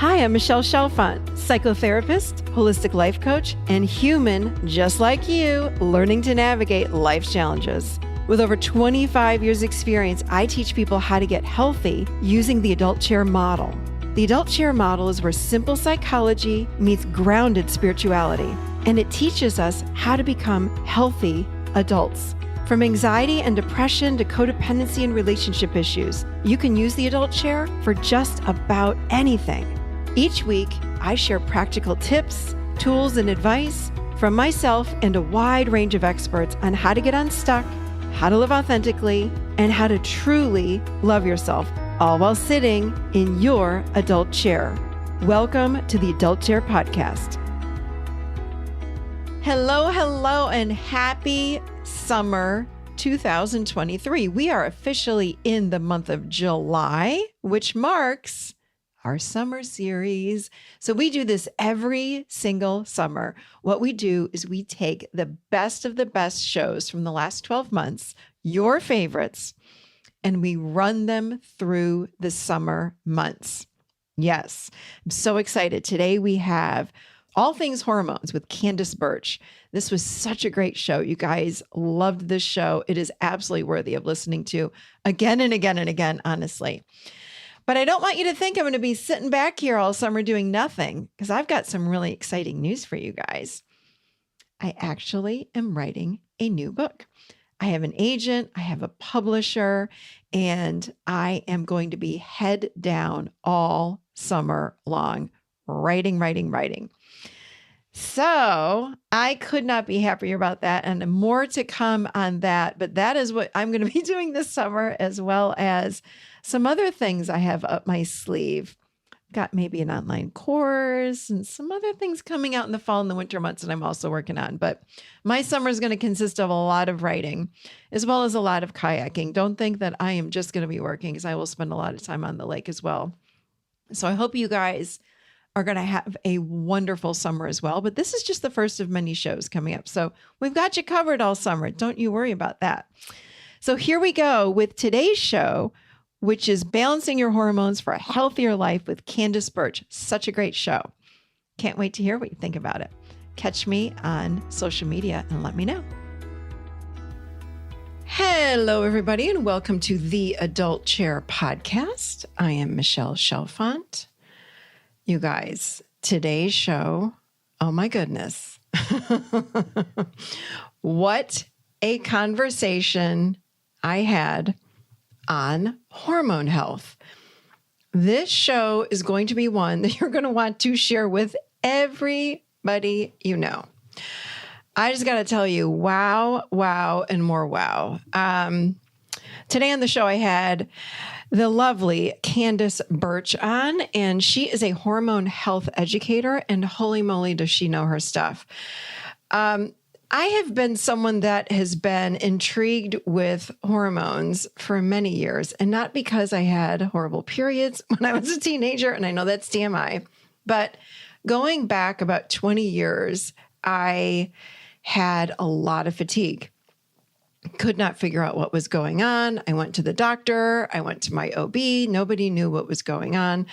Hi, I'm Michelle Chalfant, psychotherapist, holistic life coach, and human just like you, learning to navigate life's challenges. With over 25 years experience, I teach people how to get healthy using the adult chair model. The adult chair model is where simple psychology meets grounded spirituality, and it teaches us how to become healthy adults. From anxiety and depression to codependency and relationship issues, you can use the adult chair for just about anything. Each week, I share practical tips, tools, and advice from myself and a wide range of experts on how to get unstuck, how to live authentically, and how to truly love yourself, all while sitting in your adult chair. Welcome to the Adult Chair Podcast. Hello, and happy summer 2023. We are officially in the month of July, which marks our summer series. So we do this every single summer. What we do is we take the best of the best shows from the last 12 months, your favorites, and we run them through the summer months. Yes, I'm so excited. Today we have All Things Hormones with Candace Burch. This was such a great show. You guys loved this show. It is absolutely worthy of listening to again and again and again, honestly. But I don't want you to think I'm going to be sitting back here all summer doing nothing, because I've got some really exciting news for you guys. I actually am writing a new book. I have an agent, I have a publisher, and I am going to be head down all summer long, writing. So I could not be happier about that, and more to come on that. But that is what I'm going to be doing this summer, as well as some other things I have up my sleeve. Got maybe an online course and some other things coming out in the fall and the winter months that I'm also working on. But my summer is going to consist of a lot of writing, as well as a lot of kayaking. Don't think that I am just going to be working, because I will spend a lot of time on the lake as well. So I hope you guys are going to have a wonderful summer as well. But this is just the first of many shows coming up. So we've got you covered all summer. Don't you worry about that. So here we go with today's show, which is Balancing Your Hormones for a Healthier Life with Candace Burch. Such a great show. Can't wait to hear what you think about it. Catch me on social media and let me know. Hello, everybody, and welcome to the Adult Chair Podcast. I am Michelle Chalfant. You guys, today's show, oh my goodness. What a conversation I had on hormone health. This show is going to be one that you're going to want to share with everybody you know. I just got to tell you, wow, and more wow. Today on the show, I had the lovely Candace Burch on, and she is a hormone health educator, and holy moly, does she know her stuff. I have been someone that has been intrigued with hormones for many years, and not because I had horrible periods when I was a teenager, and I know that's TMI, but going back about 20 years, I had a lot of fatigue. Could not figure out what was going on. I went to the doctor. I went to my OB. Nobody knew what was going on.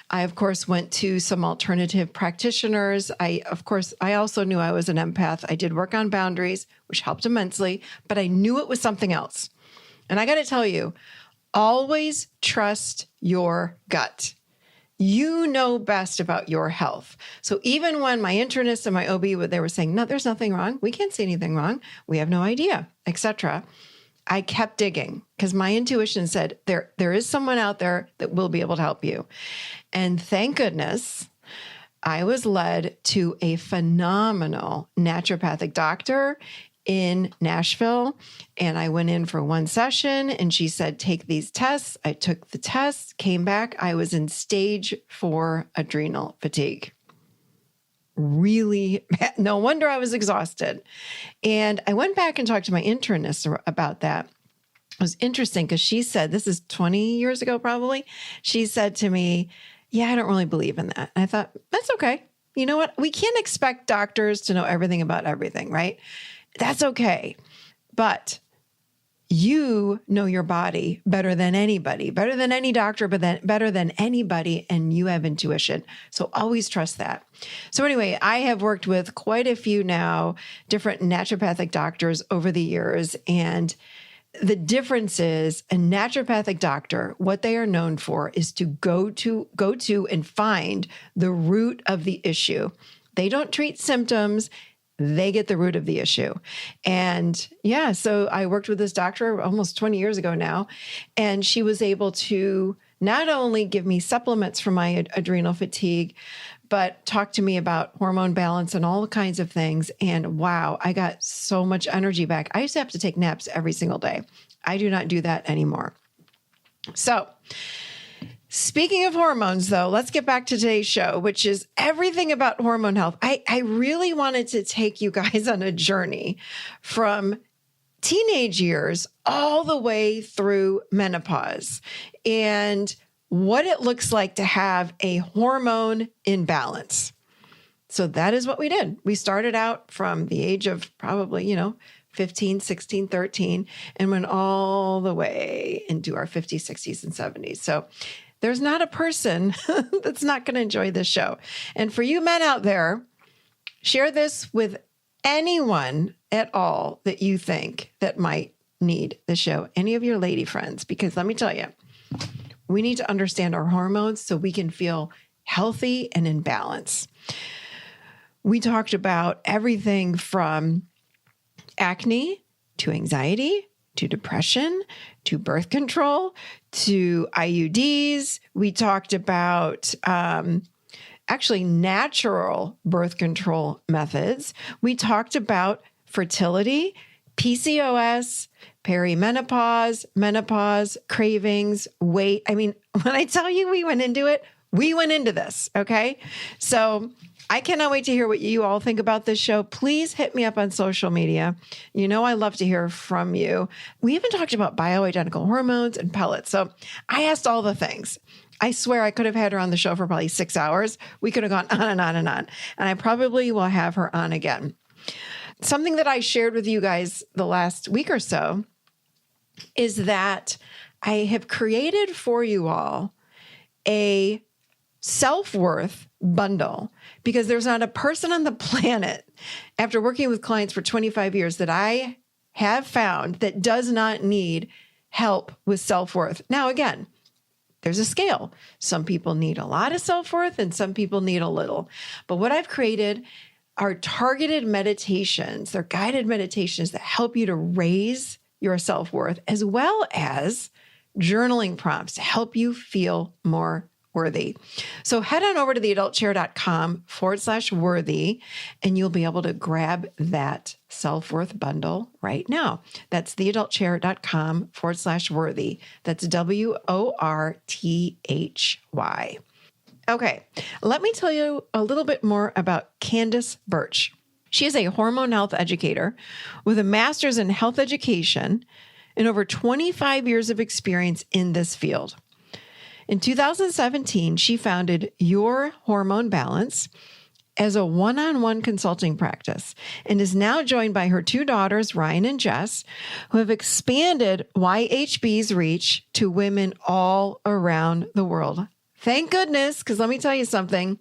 I, of course, went to some alternative practitioners. I also knew I was an empath. I did work on boundaries, which helped immensely, but I knew it was something else. And I got to tell you, always trust your gut. You know best about your health. So even when my internist and my OB, they were saying, no, there's nothing wrong. We can't see anything wrong. We have no idea, etc. I kept digging because my intuition said there is someone out there that will be able to help you. And thank goodness I was led to a phenomenal naturopathic doctor in Nashville. And I went in for one session and she said, take these tests. I took the tests, came back. I was in stage 4 adrenal fatigue. Really bad. No wonder I was exhausted. And I went back and talked to my internist about that. It was interesting because she said, this is 20 years ago, probably. She said to me, yeah, I don't really believe in that. And I thought, that's okay. You know what? We can't expect doctors to know everything about everything, right? That's okay. But you know your body better than anybody, better than any doctor, but better than anybody, and you have intuition. So always trust that. So anyway, I have worked with quite a few now different naturopathic doctors over the years, and the difference is a naturopathic doctor, what they are known for is to go to and find the root of the issue. They don't treat symptoms. They get the root of the issue. And yeah, so I worked with this doctor almost 20 years ago now, and she was able to not only give me supplements for my adrenal fatigue, but talk to me about hormone balance and all kinds of things. And wow, I got so much energy back. I used to have to take naps every single day. I do not do that anymore. So, speaking of hormones, though, let's get back to today's show, which is everything about hormone health. I really wanted to take you guys on a journey from teenage years all the way through menopause and what it looks like to have a hormone imbalance. So that is what we did. We started out from the age of probably, 15, 16, 13, and went all the way into our 50s, 60s, and 70s. So there's not a person that's not going to enjoy this show. And for you men out there, share this with anyone at all that you think that might need the show, any of your lady friends, because let me tell you, we need to understand our hormones so we can feel healthy and in balance. We talked about everything from acne to anxiety to depression to birth control to IUDs. We talked about actually natural birth control methods. We talked about fertility, PCOS, perimenopause, menopause, cravings, weight. I mean, when I tell you we went into it, we went into this, okay? So I cannot wait to hear what you all think about this show. Please hit me up on social media. You know I love to hear from you. We even talked about bioidentical hormones and pellets. So I asked all the things. I swear I could have had her on the show for probably 6 hours. We could have gone on and on and on. And I probably will have her on again. Something that I shared with you guys the last week or so is that I have created for you all a self-worth bundle because there's not a person on the planet after working with clients for 25 years that I have found that does not need help with self-worth. Now, again, there's a scale. Some people need a lot of self-worth and some people need a little. But what I've created are targeted meditations. They're guided meditations that help you to raise your self-worth, as well as journaling prompts to help you feel more worthy. So head on over to theadultchair.com/worthy, and you'll be able to grab that self-worth bundle right now. That's theadultchair.com/worthy. That's WORTHY. Okay, let me tell you a little bit more about Candace Burch. She is a hormone health educator with a master's in health education and over 25 years of experience in this field. In 2017, she founded Your Hormone Balance as a one-on-one consulting practice and is now joined by her two daughters, Ryan and Jess, who have expanded YHB's reach to women all around the world. Thank goodness, because let me tell you something,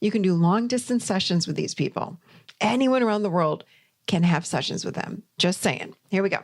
you can do long-distance sessions with these people. Anyone around the world can have sessions with them. Just saying. Here we go.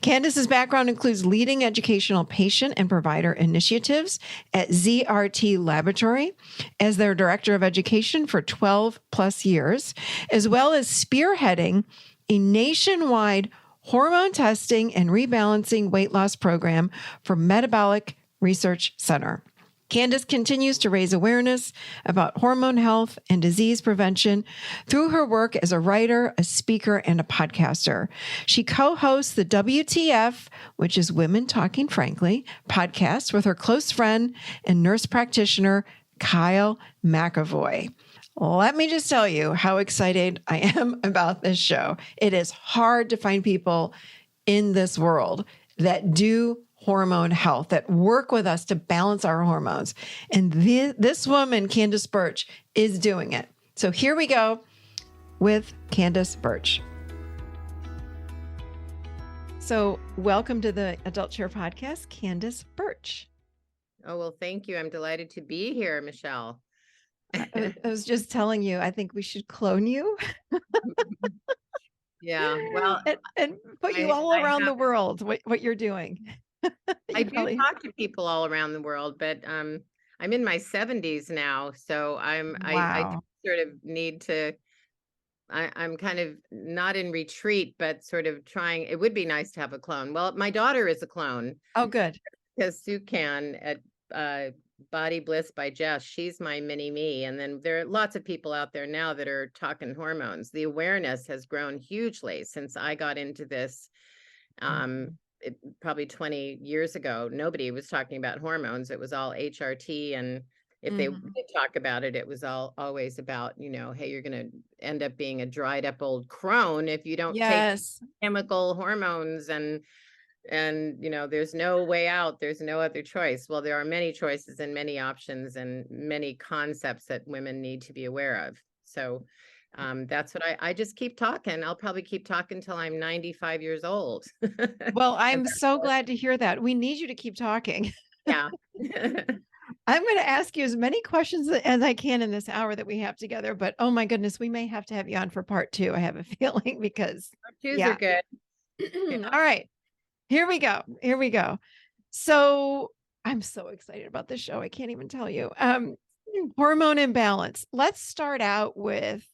Candace's background includes leading educational patient and provider initiatives at ZRT Laboratory as their director of education for 12 plus years, as well as spearheading a nationwide hormone testing and rebalancing weight loss program for Metabolic Research Center. Candace continues to raise awareness about hormone health and disease prevention through her work as a writer, a speaker, and a podcaster. She co-hosts the WTF, which is Women Talking Frankly, podcast with her close friend and nurse practitioner, Kyle McAvoy. Let me just tell you how excited I am about this show. It is hard to find people in this world that do hormone health, that work with us to balance our hormones. And this woman, Candace Burch, is doing it. So here we go with Candace Burch. So, welcome to the Adult Chair Podcast, Candace Burch. Oh, well, thank you. I'm delighted to be here, Michelle. I was just telling you, I think we should clone you Yeah, well, and put you I all I around have the world, what you're doing. I You do probably, talk to people all around the world, but I'm in my 70s now, so I do wow. sort of need to I'm kind of not in retreat, but sort of trying. It would be nice to have a clone. Well, my daughter is a clone Oh, good. because Sue can at uh Body Bliss by Jess. She's my mini me. And then there are lots of people out there now that are talking hormones. The awareness has grown hugely since I got into this Mhm. probably 20 years ago. Nobody was talking about hormones. It was all HRT. And if they Mhm. did talk about it, it was always about, hey, you're going to end up being a dried up old crone if you don't take Yes. chemical hormones and there's no way out, there's no other choice. Well, there are many choices and many options and many concepts that women need to be aware of. So that's what I just keep talking. I'll probably keep talking till I'm 95 years old. Well, And I'm so glad to hear that. We need you to keep talking. yeah. I'm going to ask you as many questions as I can in this hour that we have together, but oh my goodness, we may have to have you on for part two. I have a feeling because, Shoes are yeah. good. Yeah. All right. Here we go. Here we go. So I'm so excited about this show. I can't even tell you. Hormone imbalance. Let's start out with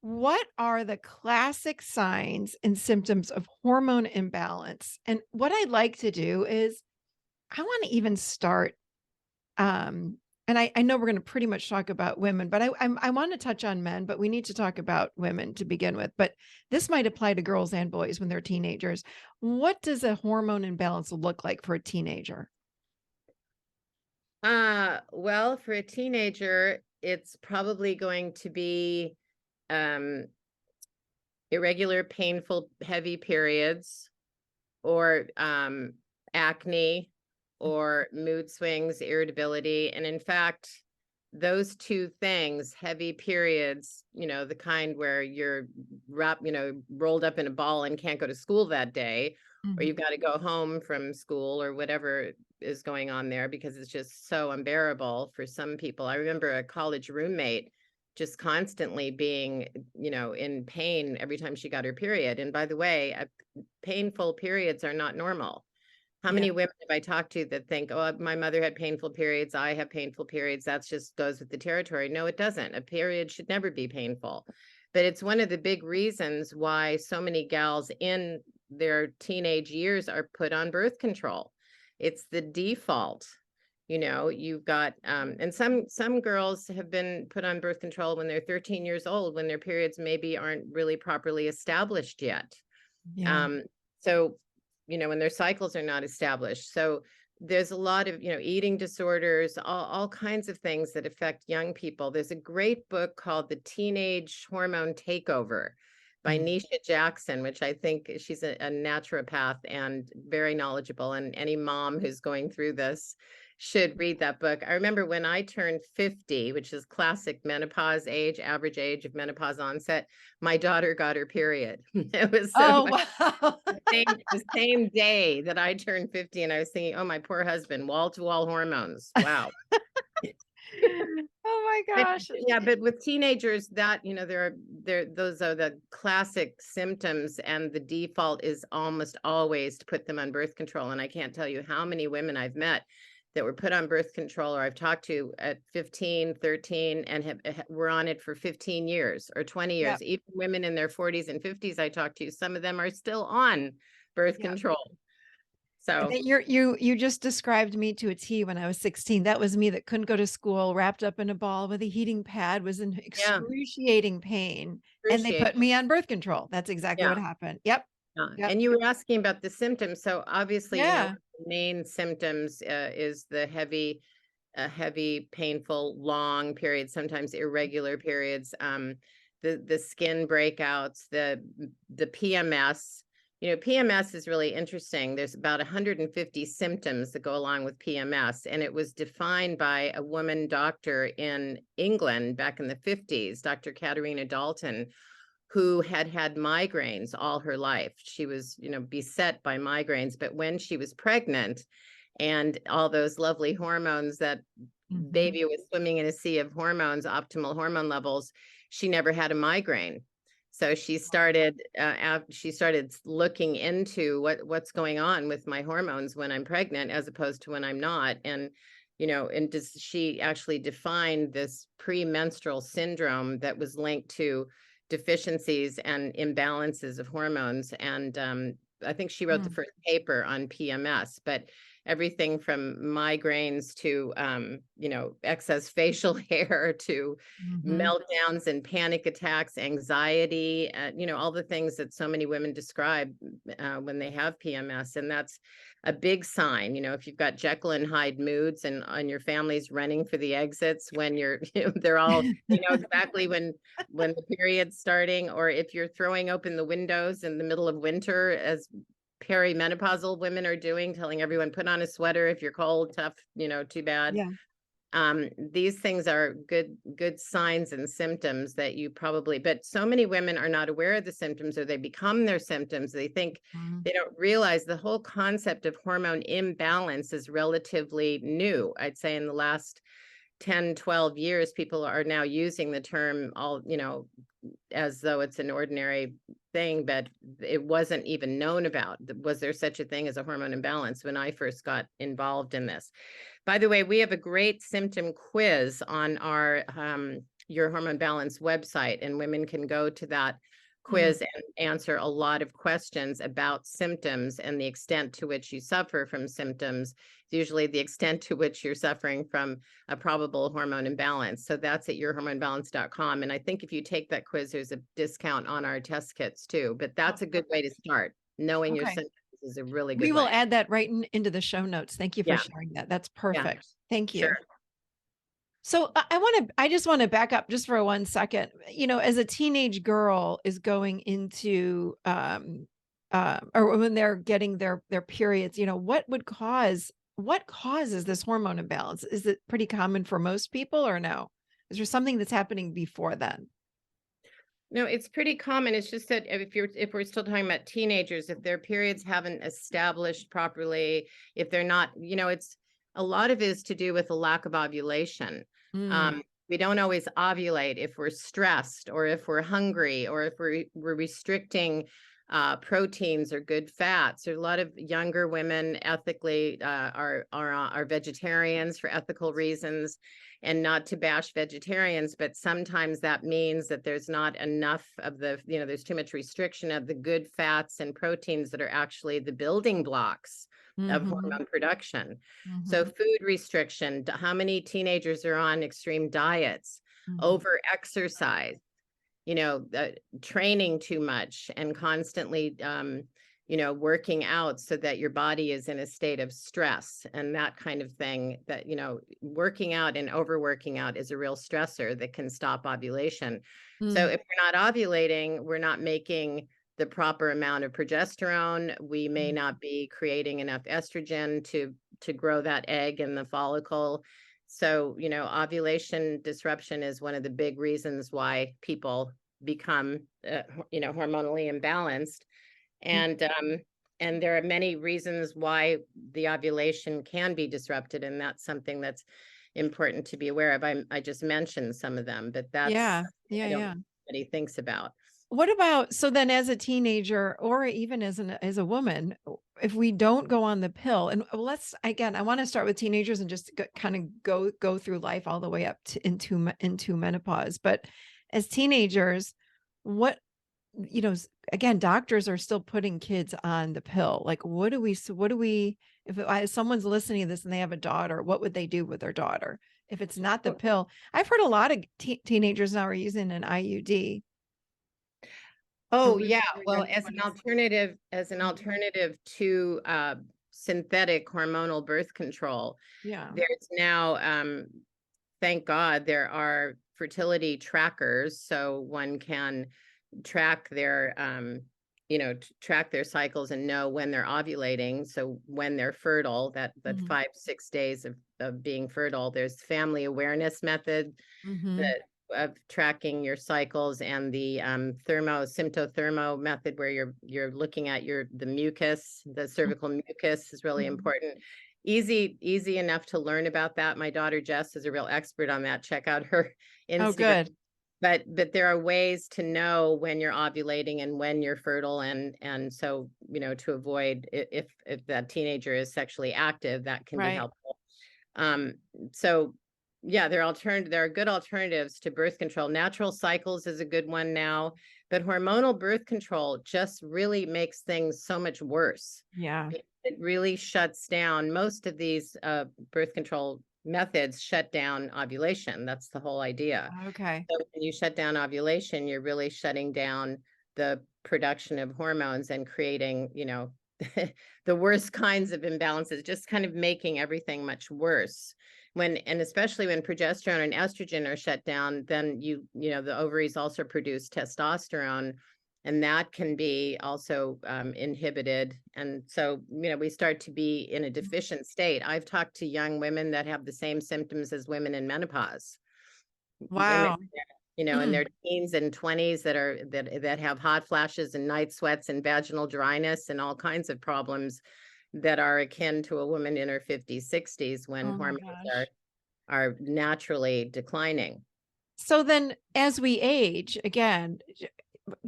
what are the classic signs and symptoms of hormone imbalance? And what I'd like to do is I want to even start. Um, and I know we're going to pretty much talk about women, but I want to touch on men, but we need to talk about women to begin with. But this might apply to girls and boys when they're teenagers. What does a hormone imbalance look like for a teenager? Well, for a teenager, it's probably going to be um irregular, painful, heavy periods, or acne, or mood swings, irritability. And in fact, those two things, heavy periods, the kind where you're rolled up in a ball and can't go to school that day, or Mhm. you've got to go home from school or whatever is going on there because it's just so unbearable for some people. I remember a college roommate just constantly being, in pain every time she got her period. And by the way, painful periods are not normal. How Yeah. many women have I talked to that think, oh, my mother had painful periods, I have painful periods, that's just goes with the territory? No, it doesn't. A period should never be painful. But it's one of the big reasons why so many gals in their teenage years are put on birth control. It's the default. You've got and some girls have been put on birth control when they're 13 years old, when their periods maybe aren't really properly established yet. Yeah. Um, so, when their cycles are not established. So there's a lot of, eating disorders, all kinds of things that affect young people. There's a great book called The Teenage Hormone Takeover by Mm. Nisha Jackson, which I think she's a naturopath and very knowledgeable. And any mom who's going through this should read that book. I remember when I turned 50, which is classic menopause age, average age of menopause onset, my daughter got her period. It was so Oh, much wow. the same day that I turned 50, and I was thinking, oh, my poor husband, wall to wall hormones. Wow. Oh my But gosh. yeah, but with teenagers, that those are the classic symptoms, and the default is almost always to put them on birth control. And I can't tell you how many women I've met that were put on birth control, or I've talked to at 15, 13, and were on it for 15 years or 20 Yep. years. Even women in their 40s and 50s I talked to, some of them are still on birth Yep. control. So You just described me to a T when I was 16. That was me that couldn't go to school, wrapped up in a ball with a heating pad, was in yeah, excruciating pain, and they appreciate put me on birth control. That's exactly what yeah. happened. Yep. Yep. And you were asking about the symptoms. So obviously, Yeah. the main symptoms is the heavy, painful, long periods, sometimes irregular periods, the skin breakouts, the PMS. PMS is really interesting. There's about 150 symptoms that go along with PMS, and it was defined by a woman doctor in England back in the 50s, Dr. Katerina Dalton, who had had migraines all her life. She was, beset by migraines, but when she was pregnant and all those lovely hormones, that baby was swimming in a sea of hormones, optimal hormone levels, she never had a migraine. So she started looking into what's going on with my hormones when I'm pregnant as opposed to when I'm not. And she actually defined this premenstrual syndrome that was linked to deficiencies and imbalances of hormones. And I think she wrote the first paper on PMS, but everything from migraines to, excess facial hair to meltdowns and panic attacks, anxiety, all the things that so many women describe when they have PMS. And that's a big sign, if you've got Jekyll and Hyde moods and your family's running for the exits when they're all, exactly when the period's starting, or if you're throwing open the windows in the middle of winter, as perimenopausal women are doing, telling everyone, put on a sweater if you're cold, tough, too bad. Yeah. These things are good signs and symptoms that you probably, but so many women are not aware of the symptoms, or they become their symptoms. They think they don't realize the whole concept of hormone imbalance is relatively new. I'd say in the last 10, 12 years, people are now using the term as though it's an ordinary thing, but it wasn't even known about. Was there such a thing as a hormone imbalance when I first got involved in this? By the way, we have a great symptom quiz on our Your Hormone Balance website, and women can go to that quiz and answer a lot of questions about symptoms and the extent to which you suffer from symptoms, usually the extent to which you're suffering from a probable hormone imbalance. So that's at yourhormonebalance.com. And I think if you take that quiz, there's a discount on our test kits too, but that's a good way to start. Knowing your symptoms is a really good way. We will add that right into the show notes. Thank you for sharing that. That's perfect. Thank you. Sure. So I just want to back up just for 1 second. As a teenage girl is going into, or when they're getting their periods, what causes this hormone imbalance? Is it pretty common for most people, or no? Is there something that's happening before then? No, it's pretty common. It's just that if we're still talking about teenagers, if their periods haven't established properly, if they're not, it's a lot of it is to do with a lack of ovulation. We don't always ovulate if we're stressed, or if we're hungry, or if we're restricting proteins or good fats. There's a lot of younger women ethically are vegetarians for ethical reasons, and not to bash vegetarians, but sometimes that means that there's not enough of there's too much restriction of the good fats and proteins that are actually the building blocks of hormone production. So food restriction, how many teenagers are on extreme diets, over exercise, training too much and constantly, working out so that your body is in a state of stress and that kind of thing, that, working out and overworking out is a real stressor that can stop ovulation. So if we're not ovulating, we're not making the proper amount of progesterone. We may not be creating enough estrogen to grow that egg in the follicle. So, ovulation disruption is one of the big reasons why people become, hormonally imbalanced. And there are many reasons why the ovulation can be disrupted. And that's something that's important to be aware of. I just mentioned some of them, but that's nobody thinks about. What about, so then as a teenager, or even as a woman, if we don't go on the pill, and I want to start with teenagers and just kind of go through life all the way up to into menopause. But as teenagers, again, doctors are still putting kids on the pill. Like, if someone's listening to this and they have a daughter, what would they do with their daughter if it's not the pill? I've heard a lot of teenagers now are using an IUD. Oh yeah, well, as an alternative to synthetic hormonal birth control, there's now, thank God, there are fertility trackers, so one can track their track their cycles and know when they're ovulating. So when they're fertile, that 5-6 days of being fertile. There's family awareness method that of tracking your cycles, and the symptothermo method, where you're looking at the mucus, the cervical mucus is really Mhm. important. Easy enough to learn about that. My daughter Jess is a real expert on that. Check out her Oh, Instagram. good. But there are ways to know when you're ovulating and when you're fertile, and so, to avoid, if that teenager is sexually active, that can be Right. helpful. Um, so yeah, there are good alternatives to birth control. Natural cycles is a good one now, but hormonal birth control just really makes things so much worse. Yeah. It really shuts down most of these birth control methods, shut down ovulation. That's the whole idea. Okay. So when you shut down ovulation, you're really shutting down the production of hormones and creating, the worst kinds of imbalances, just kind of making everything much worse. And especially when progesterone and estrogen are shut down, then the ovaries also produce testosterone, and that can be also inhibited. And so, we start to be in a deficient state. I've talked to young women that have the same symptoms as women in menopause, women, Wow. in their teens and 20s, that have hot flashes and night sweats and vaginal dryness and all kinds of problems that are akin to a woman in her 50s, 60s, when Oh my hormones gosh. are naturally declining. So then as we age, again,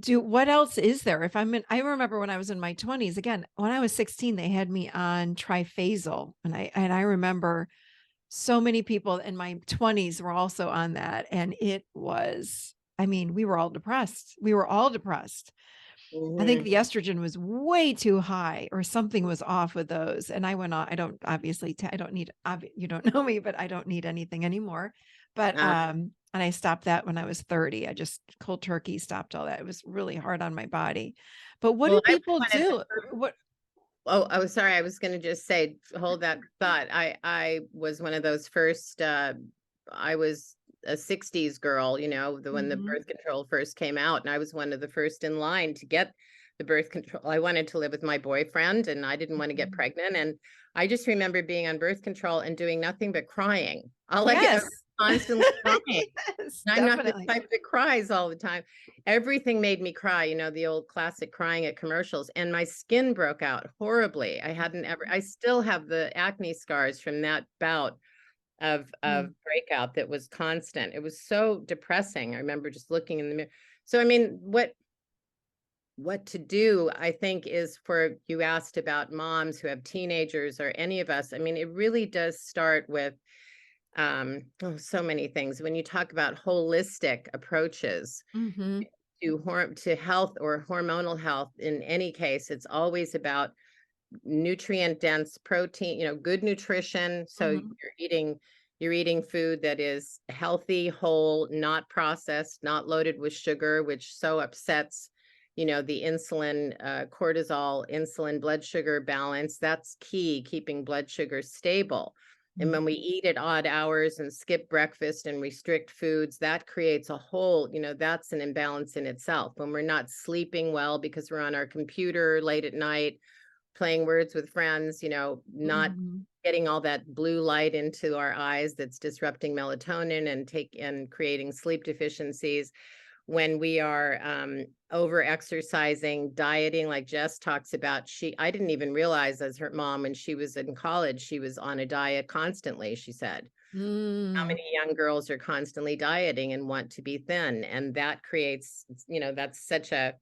what else is there? I remember when I was in my 20s, again, when I was 16, they had me on triphasal. And I remember so many people in my 20s were also on that. And it was, I mean, we were all depressed. We were all depressed. I think Mhm. the estrogen was way too high or something was off with those. And I went on, I don't obviously, I don't need, you don't know me, but I don't need anything anymore. But, Uh, and I stopped that when I was 30. I just cold turkey stopped all that. It was really hard on my body. But what do well, I was people one of the do? first. What? Oh, I was sorry. I was going to just say, hold that thought. I was one of those first. I was a '60s girl, when the Mhm. birth control first came out, and I was one of the first in line to get the birth control. I wanted to live with my boyfriend, and I didn't want to get Mhm. pregnant. And I just remember being on birth control and doing nothing but crying. All I get, I was Yes. constantly crying. Yes, I'm not the definitely. type that cries all the time. Everything made me cry, the old classic crying at commercials. And my skin broke out horribly. I still have the acne scars from that bout of Mm. breakout that was constant. It was so depressing. I remember just looking in the mirror. So, I mean, what to do, I think, is, for, you asked about moms who have teenagers or any of us. I mean, it really does start with so many things. When you talk about holistic approaches Mhm. to health or hormonal health, in any case, it's always about nutrient dense protein, good nutrition. So Mhm. you're eating food that is healthy, whole, not processed, not loaded with sugar, which so upsets, the insulin, cortisol, insulin, blood sugar balance. That's key, keeping blood sugar stable. And Mhm. when we eat at odd hours and skip breakfast and restrict foods, that creates a whole, that's an imbalance in itself. When we're not sleeping well because we're on our computer late at night, playing words with friends, not Mhm. getting all that blue light into our eyes that's disrupting melatonin and creating sleep deficiencies. When we are over exercising, dieting, like Jess talks about, I didn't even realize, as her mom, when she was in college, she was on a diet constantly, she said. How Mm. many young girls are constantly dieting and want to be thin? And that creates, that's such a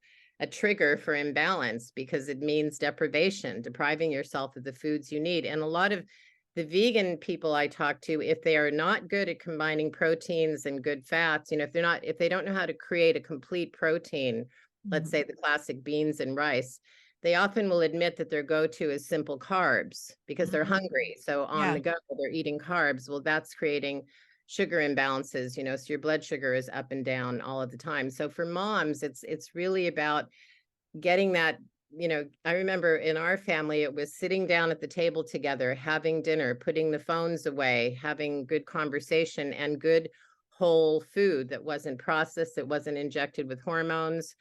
trigger for imbalance, because it means depriving yourself of the foods you need. And a lot of the vegan people I talk to, if they are not good at combining proteins and good fats, if they don't know how to create a complete protein, let's Mhm. say the classic beans and rice, they often will admit that their go-to is simple carbs because they're Mhm. hungry. So on Yeah. the go, they're eating carbs. Well, that's creating sugar imbalances, so your blood sugar is up and down all of the time. So for moms, it's really about getting that, I remember in our family, it was sitting down at the table together, having dinner, putting the phones away, having good conversation and good whole food that wasn't processed, that wasn't injected with hormones.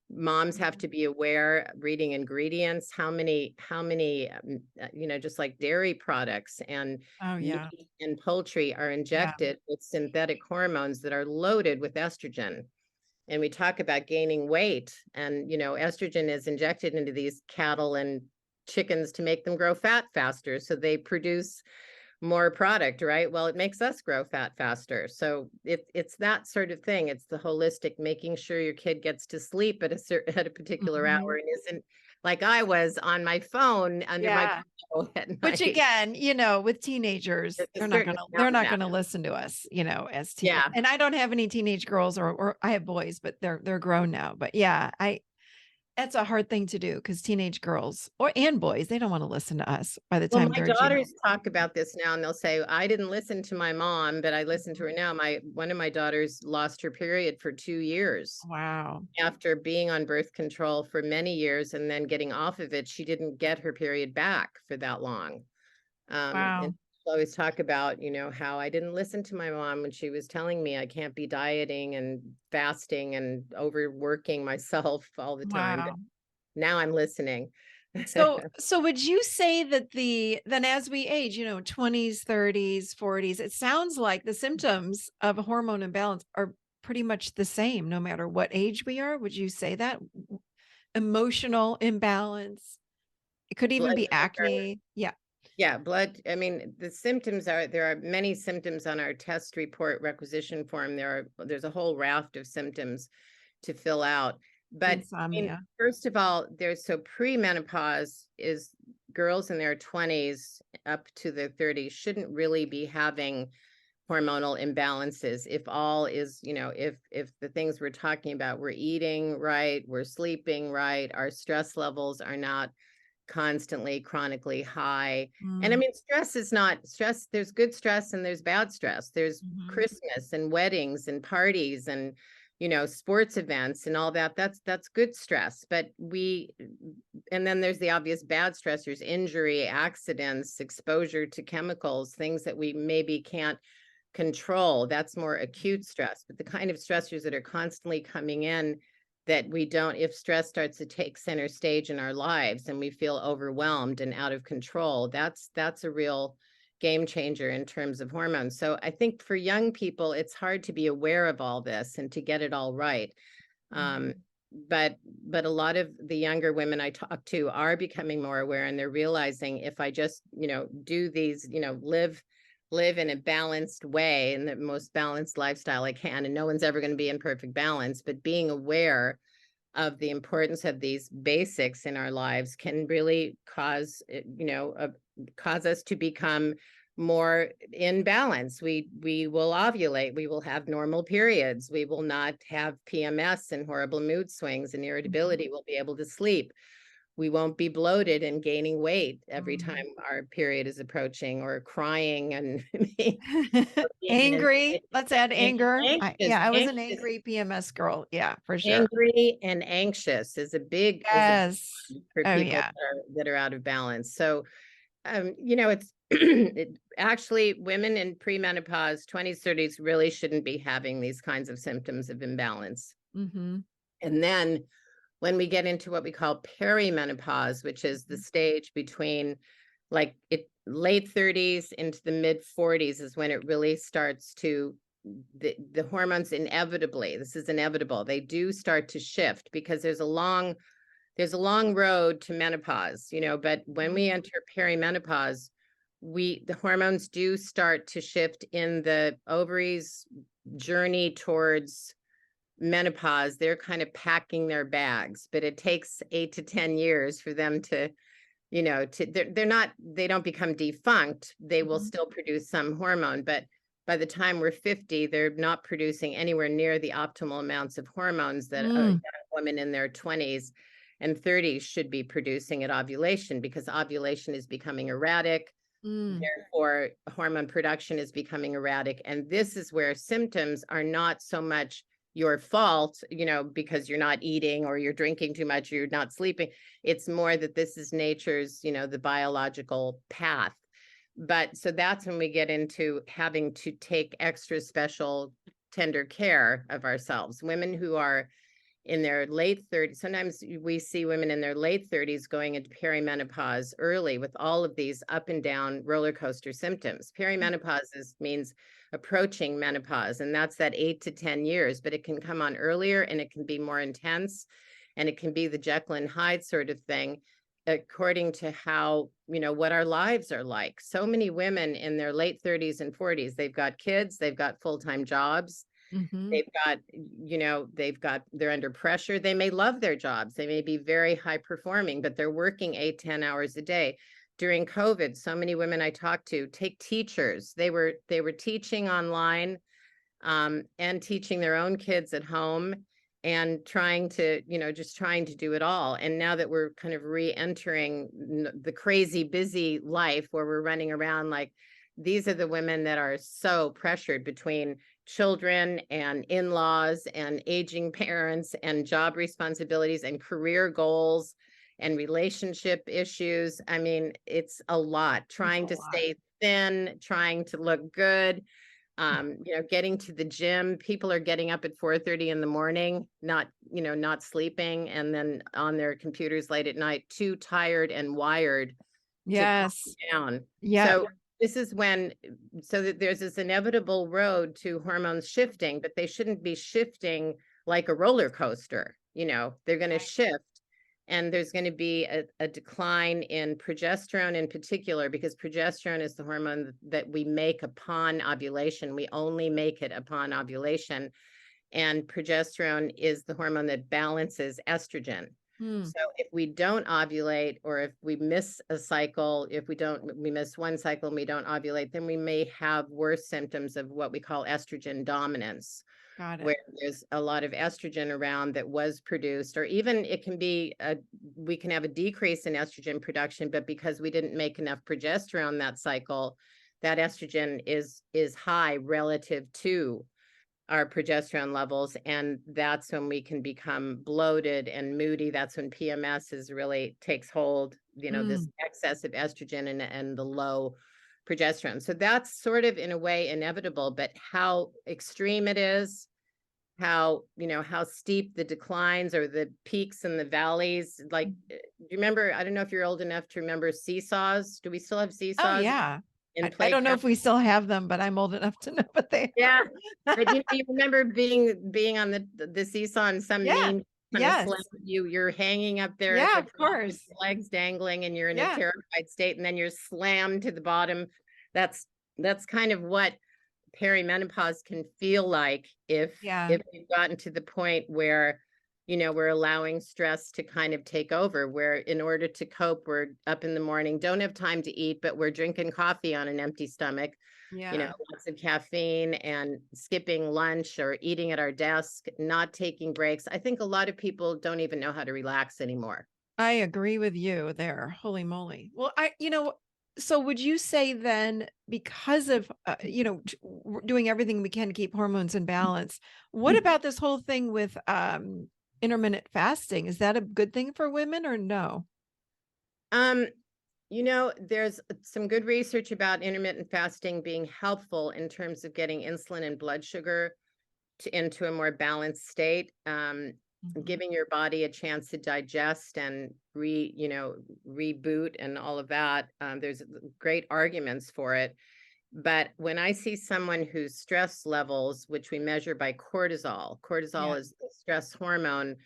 Moms have to be aware, reading ingredients, just like dairy products and Oh, yeah. meat and poultry are Yeah. injected with synthetic hormones that are loaded with estrogen. And we talk about gaining weight, and estrogen is injected into these cattle and chickens to make them grow fat faster, so they produce more product, right? Well, it makes us grow fat faster. So it's that sort of thing. It's the holistic, making sure your kid gets to sleep at a particular hour Mhm. and isn't like I was on my phone under my Yeah. pillow at Which night. again, with teenagers, There's a certain they're amount of not that. gonna listen to us, as teenage. Yeah. And I don't have any teenage girls, or I have boys, but they're grown now. But yeah, that's a hard thing to do because teenage girls and boys, they don't want to listen to us by the Well, time my they're a junior. daughters talk about this now and they'll say, I didn't listen to my mom, but I listen to her now. One of my daughters lost her period for 2 years Wow. after being on birth control for many years and then getting off of it. She didn't get her period back for that long. And Wow. she'll always talk about, how I didn't listen to my mom when she was telling me I can't be dieting and fasting and overworking myself all the time. But Wow. now I'm listening. So would you say that then as we age, 20s, 30s, 40s, it sounds like the symptoms of a hormone imbalance are pretty much the same no matter what age we are? Would you say that? Emotional imbalance. It could even Blood be sugar. acne. Yeah. Yeah, I mean, there are many symptoms on our test report requisition form. There's a whole raft of symptoms to fill out. But I mean, Insomnia. first of all, premenopause is girls in their 20s up to their 30s shouldn't really be having hormonal imbalances if all is, if the things we're talking about, we're eating right, we're sleeping right, our stress levels are not constantly chronically high. And I Mm, mean, stress is not stress. There's good stress and there's bad stress. There's mhm. Christmas and weddings and parties and sports events and all that. That's good stress. And then there's the obvious bad stressors: injury, accidents, exposure to chemicals, things that we maybe can't control. That's more acute stress. But the kind of stressors that are constantly coming in, that we don't, if stress starts to take center stage in our lives and we feel overwhelmed and out of control, that's a real game changer in terms of hormones. So I think for young people, it's hard to be aware of all this and to get it all right. Um, Mhm. but a lot of the younger women I talk to are becoming more aware, and they're realizing, if I just, do these, live in a balanced way, in the most balanced lifestyle I can, and no one's ever going to be in perfect balance, but being aware of the importance of these basics in our lives can really cause us to become more in balance. We will ovulate, we will have normal periods, we will not have PMS and horrible mood swings and Mhm. irritability, we'll be able to sleep, we won't be bloated and gaining weight every time Mm. our period is approaching, or crying and being Angry. Let's add anger. anxious. I was an angry PMS girl. Yeah, for sure. Angry and anxious is a big Yes. one for Oh, people yeah. that are out of balance. So, it's actually, women in premenopause, 20s, 30s, really shouldn't be having these kinds of symptoms of imbalance. Mhm. And then when we get into what we call perimenopause, which is the stage between late 30s into the mid 40s, is when it really starts to, the hormones inevitably, this is inevitable, they do start to shift, because there's a long road to menopause, but when Mhm. we enter perimenopause, the hormones do start to shift in the ovaries' journey towards menopause. They're kind of packing their bags, but it takes 8 to 10 years for them to, they don't become defunct. They will Mhm. still produce some hormone, but by the time we're 50, they're not producing anywhere near the optimal amounts of hormones that a young Mm. woman in their 20s and 30s should be producing at ovulation, because ovulation is becoming erratic. Mm. Therefore, hormone production is becoming erratic. And this is where symptoms are not so much your fault, because you're not eating or you're drinking too much or you're not sleeping. It's more that this is nature's, the biological path. But so that's when we get into having to take extra special tender care of ourselves. Women who are in their late 30s. Sometimes we see women in their late 30s going into perimenopause early with all of these up and down roller coaster symptoms. Perimenopause means approaching menopause, and that's that 8 to 10 years, but it can come on earlier and it can be more intense, and it can be the Jekyll and Hyde sort of thing according to how, what our lives are like. So many women in their late 30s and 40s, they've got kids, they've got full-time jobs, Mm-hmm. they're under pressure. They may love their jobs. They may be very high performing, but they're working 8, 10 hours a day. During COVID, so many women I talked to, take teachers. They were teaching online, and teaching their own kids at home, and trying to, just trying to do it all. And now that we're kind of re-entering the crazy busy life where we're running around, like, these are the women that are so pressured between children and in-laws and aging parents and job responsibilities and career goals and relationship issues. I mean, it's a lot, It's a trying to lot. stay thin, trying to look good, getting to the gym. People are getting up at 4:30 in the morning, not sleeping, and then on their computers late at night, too tired and wired to calm Yes. down. Yeah. So this is when, so that there's this inevitable road to hormones shifting, but they shouldn't be shifting like a roller coaster. They're going to shift, and there's going to be a decline in progesterone in particular, because progesterone is the hormone that we make upon ovulation. We only make it upon ovulation. And progesterone is the hormone that balances estrogen. Hmm. So if we don't ovulate, or if we miss a cycle, we miss one cycle and we don't ovulate, then we may have worse symptoms of what we call estrogen dominance, Got it. where there's a lot of estrogen around that was produced, or even it can be we can have a decrease in estrogen production, but because we didn't make enough progesterone that cycle, that estrogen is high relative to our progesterone levels, and that's when we can become bloated and moody. That's when PMS really takes hold, this excess of estrogen and the low progesterone. So that's sort of, in a way, inevitable, but how extreme it is, how steep the declines or the peaks and the valleys. Like, do you remember, I don't know if you're old enough to remember seesaws. Do we still have Oh, seesaws yeah. in I don't know playground? if we still have them, but I'm old enough to know what they Yeah. are. But you remember being on the seesaw, and some Yeah. mean kind of Yes. slam you're hanging up there at Yeah, the of top with course. your legs dangling, and you're in a Yeah. terrified state, and then you're slammed to the bottom. That's kind of what perimenopause can feel like if Yeah. we've gotten to the point where we're allowing stress to kind of take over, where in order to cope, we're up in the morning, don't have time to eat, but we're drinking coffee on an empty stomach, Yeah. lots of caffeine, and skipping lunch or eating at our desk, not taking breaks. I think a lot of people don't even know how to relax anymore. I agree with you there. Holy moly. Well, so would you say then, because of, doing everything we can to keep hormones in balance, what about this whole thing with intermittent fasting? Is that a good thing for women or no? Um, there's some good research about intermittent fasting being helpful in terms of getting insulin and blood sugar into a more balanced state, Mhm. giving your body a chance to digest and reboot and all of that. There's great arguments for it. But when I see someone whose stress levels, which we measure by cortisol, Yeah. cortisol is the stress hormone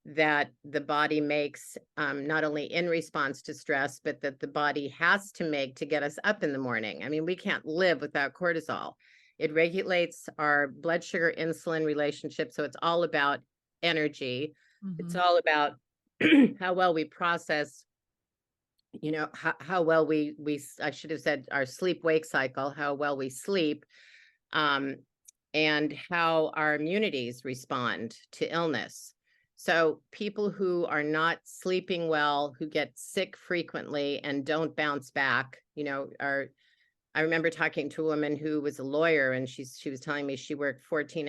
that the body makes, not only in response to stress, but that the body has to make to get us up in the morning. I mean, we can't live without cortisol. It regulates our blood sugar insulin relationship. So it's all about energy. It's Mhm. all about how well we process, how well I should have said our sleep wake cycle, how well we sleep, um, and how our immunities respond to illness. So people who are not sleeping well, who get sick frequently and don't bounce back, I remember talking to a woman who was a lawyer, and she was telling me she works 14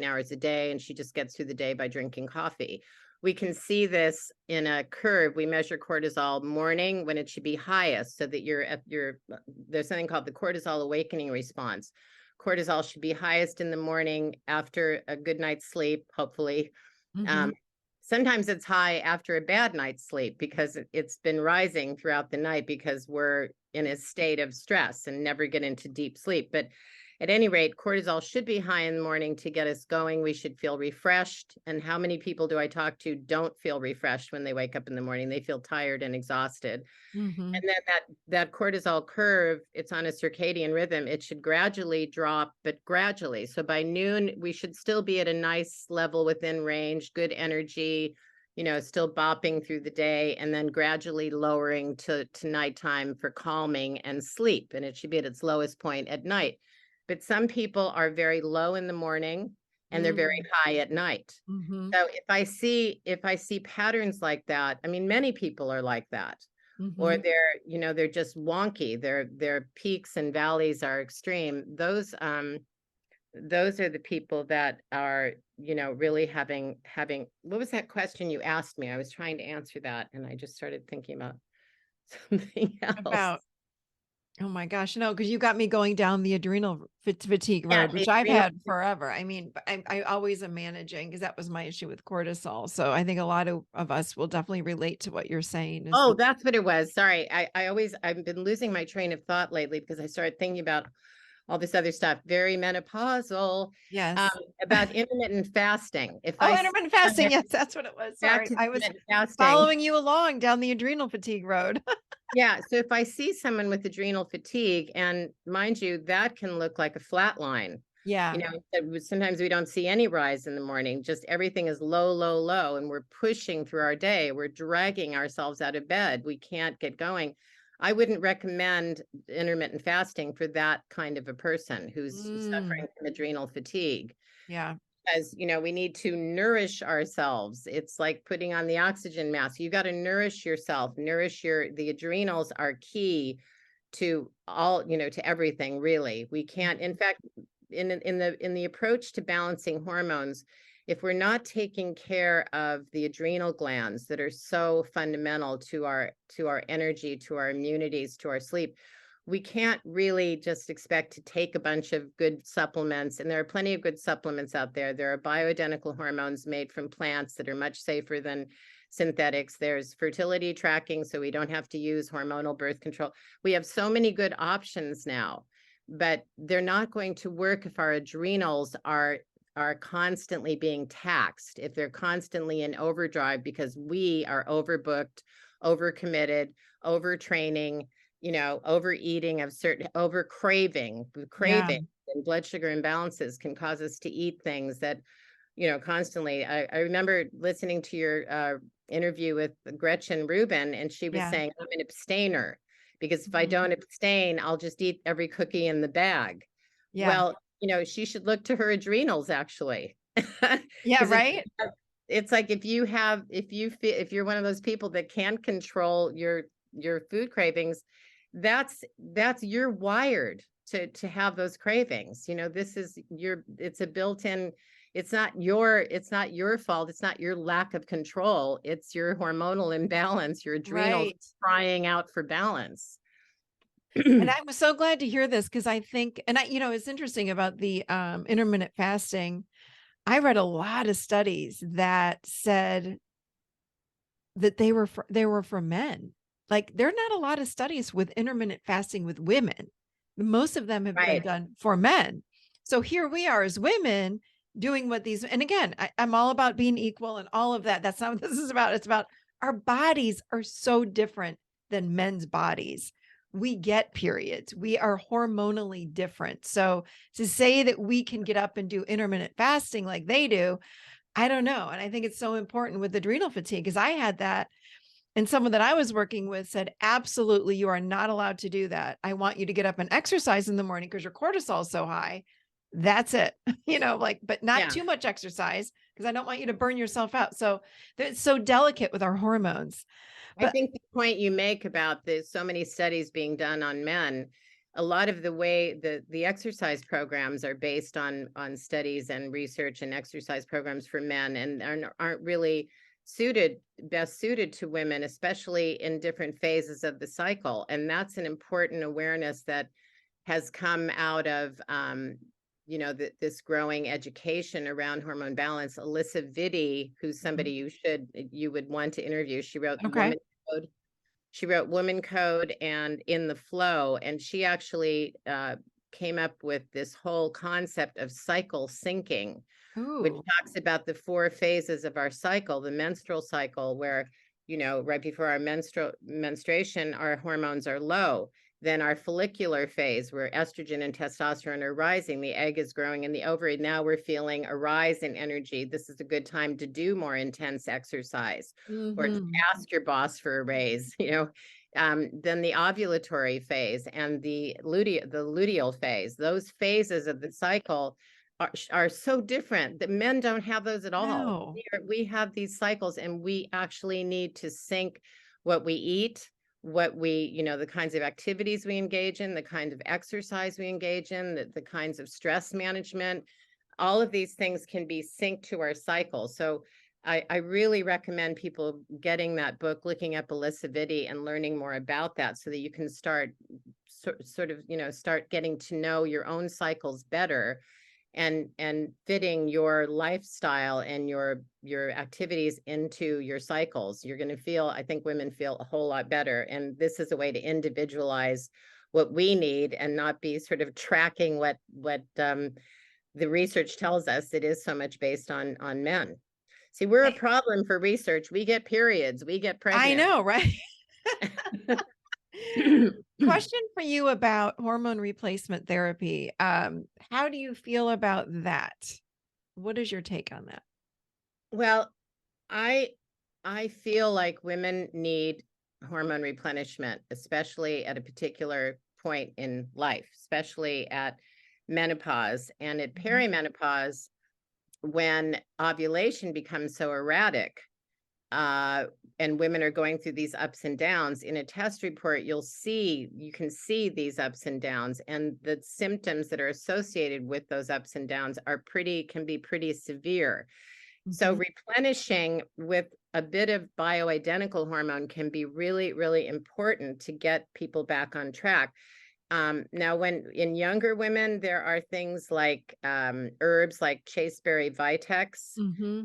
hours a day, and she just gets through the day by drinking coffee. We can see this in a curve. We measure cortisol morning when it should be highest, so that there's something called the cortisol awakening response. Cortisol should be highest in the morning after a good night's sleep, hopefully, Mm-hmm. Sometimes it's high after a bad night's sleep because it's been rising throughout the night because we're in a state of stress and never get into deep sleep. But at any rate, cortisol should be high in the morning to get us going. We should feel refreshed. And how many people do I talk to don't feel refreshed when they wake up in the morning? They feel tired and exhausted. Mm-hmm. And then that cortisol curve, it's on a circadian rhythm. It should gradually drop, but gradually. So by noon, we should still be at a nice level within range, good energy, still bopping through the day, and then gradually lowering to nighttime for calming and sleep. And it should be at its lowest point at night. But some people are very low in the morning and they're very high at night. Mm-hmm. So if I see patterns like that, I mean, many people are like that, or Mm-hmm. they're just wonky. Their peaks and valleys are extreme. Those are the people that are, really having, what was that question you asked me? I was trying to answer that and I just started thinking about something else. About, oh my gosh, no, because you got me going down the adrenal fatigue Yeah, road, the which I've adrenal. had forever. I mean, I always am managing because that was my issue with cortisol. So I think a lot of us will definitely relate to what you're saying. Is Oh, the that's what it was. Sorry. I've been losing my train of thought lately because I started thinking about all this other stuff, very menopausal, um, yes. about intermittent fasting. If Oh, I see intermittent fasting. someone, Yes, that's what it was. back Sorry. to I was intermittent fasting. following you along down the adrenal fatigue road. Yeah. So if I see someone with adrenal fatigue, and mind you, that can look like a flat line. Yeah. Sometimes we don't see any rise in the morning, just everything is low, low, low, and we're pushing through our day. We're dragging ourselves out of bed. We can't get going. I wouldn't recommend intermittent fasting for that kind of a person who's suffering from adrenal fatigue. Yeah. Because we need to nourish ourselves. It's like putting on the oxygen mask. You got to nourish yourself. The adrenals are key to all, to everything really. We can't, in fact, in the approach to balancing hormones, if we're not taking care of the adrenal glands that are so fundamental to our energy, to our immunities, to our sleep, we can't really just expect to take a bunch of good supplements. And there are plenty of good supplements out there. There are bioidentical hormones made from plants that are much safer than synthetics. There's fertility tracking, so we don't have to use hormonal birth control. We have so many good options now, but they're not going to work if our adrenals are constantly being taxed, if they're constantly in overdrive because we are overbooked, overcommitted, overtraining, overeating of certain, over craving. Yeah. And blood sugar imbalances can cause us to eat things that, constantly. I remember listening to your interview with Gretchen Rubin, and she was Yeah. saying, I'm an abstainer because if I Mhm. don't abstain, I'll just eat every cookie in the bag. Yeah. Well, she should look to her adrenals actually. Yeah. Because Right. it's like if you're one of those people that can't control your food cravings, that's you're wired to have those cravings. This is it's a built-in, it's not your fault. It's not your lack of control. It's your hormonal imbalance, your adrenals Right. crying out for balance. And I was so glad to hear this because I think, and it's interesting about the intermittent fasting. I read a lot of studies that said that they were for men. Like there are not a lot of studies with intermittent fasting with women. Most of them have been Right. done for men. So here we are as women doing what these, and again, I'm all about being equal and all of that. That's not what this is about. It's about our bodies are so different than men's bodies. We get periods. We are hormonally different. So to say that we can get up and do intermittent fasting like they do, I don't know. And I think it's so important with adrenal fatigue because I had that. And someone that I was working with said, absolutely, you are not allowed to do that. I want you to get up and exercise in the morning because your cortisol is so high. That's it. But not Yeah. too much exercise because I don't want you to burn yourself out. So it's so delicate with our hormones. I But think the point you make about there's so many studies being done on men, a lot of the way the exercise programs are based on studies and research and exercise programs for men, and aren't really best suited to women, especially in different phases of the cycle. And that's an important awareness that has come out of this growing education around hormone balance. Alyssa Vitti, who's somebody you would want to interview. She wrote Okay. Code. She wrote Woman Code and In the Flow, and she actually came up with this whole concept of cycle syncing, which Ooh. talks about the 4 phases of our cycle, the menstrual cycle, where, right before our menstruation, our hormones are low. Then our follicular phase, where estrogen and testosterone are rising, the egg is growing in the ovary. Now we're feeling a rise in energy. This is a good time to do more intense exercise or to Mm-hmm. ask your boss for a raise, then the ovulatory phase and the luteal phase. Those phases of the cycle are so different that men don't have those at all. No. We have these cycles, and we actually need to sync what we eat, what we, the kinds of activities we engage in, the kind of exercise we engage in, the kinds of stress management. All of these things can be synced to our cycle. So I really recommend people getting that book, looking up Alyssa Vitti and learning more about that, so that you can start start getting to know your own cycles better, and fitting your lifestyle and your activities into your cycles. You're going to feel, I think women feel a whole lot better. And this is a way to individualize what we need and not be sort of tracking what the research tells us. It is so much based on men. See, we're a problem for research. We get periods, we get I pregnant. know, right? Question for you about hormone replacement therapy. How do you feel about that? What is your take on that? Well, I feel like women need hormone replenishment, especially at a particular point in life, especially at menopause and at perimenopause, when ovulation becomes so erratic. And women are going through these ups and downs. In a test report, you can see these ups and downs, and the symptoms that are associated with those ups and downs can be pretty severe. So replenishing with a bit of bioidentical hormone can be really, really important to get people back on track. Now, when in younger women, there are things like herbs like chasteberry vitex. Mm-hmm.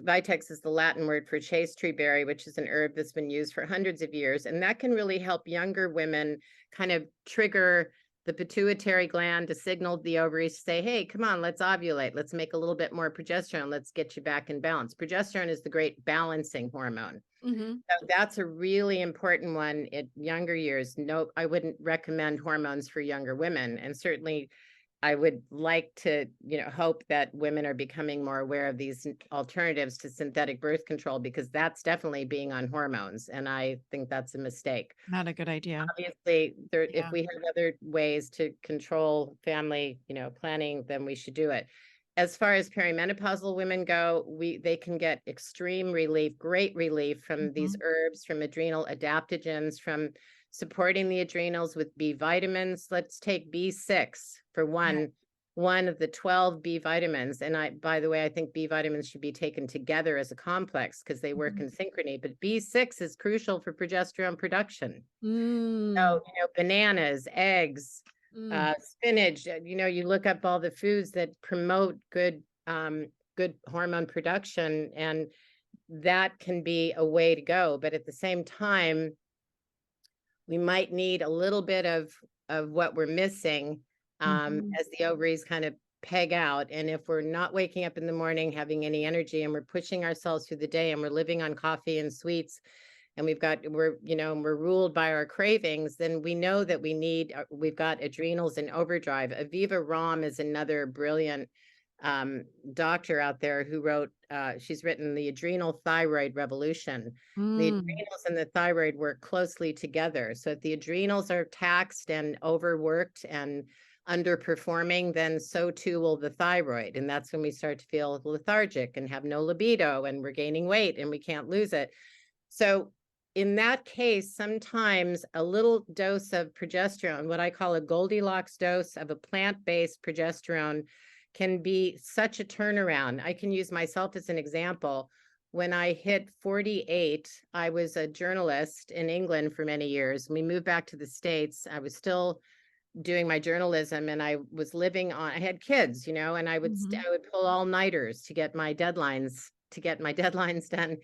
Vitex is the Latin word for chaste tree berry, which is an herb that's been used for hundreds of years. And that can really help younger women kind of trigger the pituitary gland to signal the ovaries to say, hey, come on, let's ovulate. Let's make a little bit more progesterone. Let's get you back in balance. Progesterone is the great balancing hormone. Mm-hmm. So that's a really important one at younger years. No, I wouldn't recommend hormones for younger women. And certainly I would like to, hope that women are becoming more aware of these alternatives to synthetic birth control, because that's definitely being on hormones. And I think that's a mistake. Not a good idea. Obviously, if Yeah. we have other ways to control family, planning, then we should do it. As far as perimenopausal women go, they can get extreme relief, great relief from these herbs, from adrenal adaptogens, from supporting the adrenals with B vitamins. Let's take B6 for one of the 12 B vitamins. And by the way, I think B vitamins should be taken together as a complex because they work in synchrony. But B6 is crucial for progesterone production. So, bananas, eggs, spinach, you look up all the foods that promote good hormone production, and that can be a way to go. But at the same time, we might need a little bit of what we're missing as the ovaries kind of peg out. And if we're not waking up in the morning having any energy, and we're pushing ourselves through the day, and we're living on coffee and sweets, and we're ruled by our cravings, then we know that we've got adrenals in overdrive. Aviva Romm is another brilliant doctor out there who she's written The Adrenal Thyroid Revolution. The adrenals and the thyroid work closely together. So if the adrenals are taxed and overworked and underperforming, then so too will the thyroid. And that's when we start to feel lethargic and have no libido, and we're gaining weight and we can't lose it. So in that case, sometimes a little dose of progesterone, what I call a Goldilocks dose of a plant-based progesterone, can be such a turnaround. I can use myself as an example. When I hit 48, I was a journalist in England for many years. We moved back to the States. I was still doing my journalism, and I was living on, I had kids, and Mhm. I would pull all-nighters to get my deadlines done.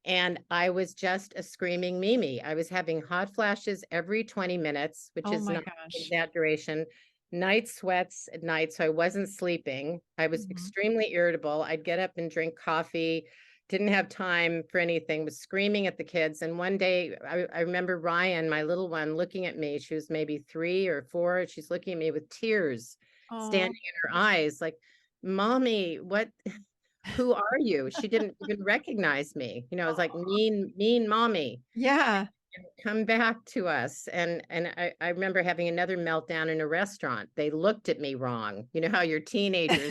And I was just a screaming Mimi. I was having hot flashes every 20 minutes, which Oh is my not gosh. exaggeration. Night sweats at night, so I wasn't sleeping. I was Mhm. extremely irritable. I'd get up and drink coffee, didn't have time for anything, was screaming at the kids. And one day, I remember Ryan, my little one, looking at me. She was maybe 3 or 4. She's looking at me with tears Oh. standing in her eyes, like, Mommy, what? Who are you? She didn't even recognize me. It was like mean mommy, Yeah. come back to us. And I remember having another meltdown in a restaurant. They looked at me wrong. You know how your teenagers,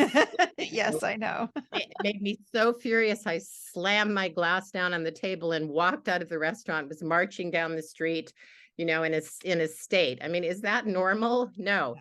Yes, I know. it made me so furious. I slammed my glass down on the table and walked out of the restaurant, was marching down the street, in a state. I mean, is that normal? No.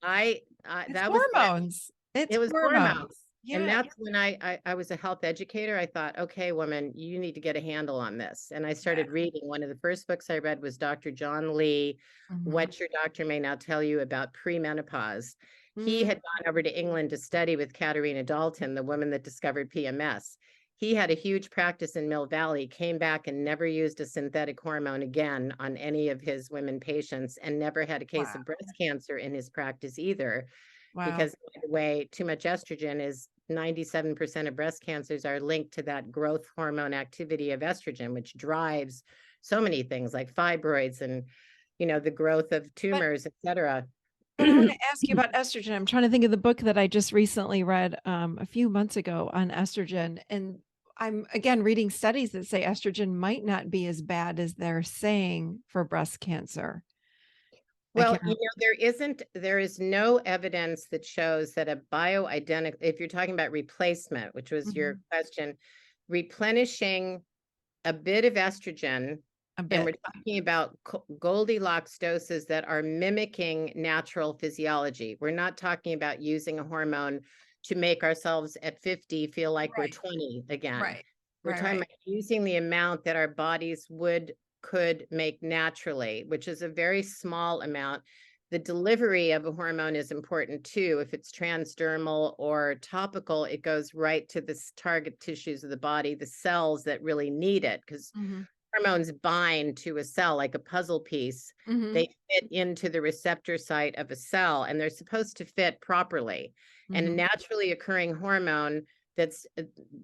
No. It's That was when hormones. It's it was hormones. hormones. And Yeah. that's when I was a health educator. I thought, okay, woman, you need to get a handle on this. And I Yeah. started reading. One of the first books I read was Dr. John Lee, Mhm. What Your Doctor May Not Tell You About Premenopause. He Mm. had gone over to England to study with Katarina Dalton, the woman that discovered PMS. He had a huge practice in Mill Valley, came back and never used a synthetic hormone again on any of his women patients, and never had a case Wow. of breast cancer in his practice either, Wow. because by the way, too much estrogen is 97% of breast cancers are linked to that growth hormone activity of estrogen, which drives so many things like fibroids and, the growth of But tumors, et cetera. but I want to ask you about estrogen. I'm trying to think of the book that I just recently read a few months ago on estrogen, and I'm again reading studies that say estrogen might not be as bad as they're saying for breast cancer. I Well, can't remember. there is no evidence that shows that a bioidentical, if you're talking about replacement, which was your Mhm. question, replenishing a bit of estrogen, A and we're bit. talking about Goldilocks doses that are mimicking natural physiology. We're not talking about using a hormone to make ourselves at 50 feel like we're Right. 20 again. Right. We're Right. talking Right. about using the amount that our bodies could make naturally, which is a very small amount. The delivery of a hormone is important too. If it's transdermal or topical, it goes right to the target tissues of the body, the cells that really need it, because Mhm. hormones bind to a cell like a puzzle piece. Mhm. They fit into the receptor site of a cell, and they're supposed to fit properly. And a Mhm. naturally occurring hormone that's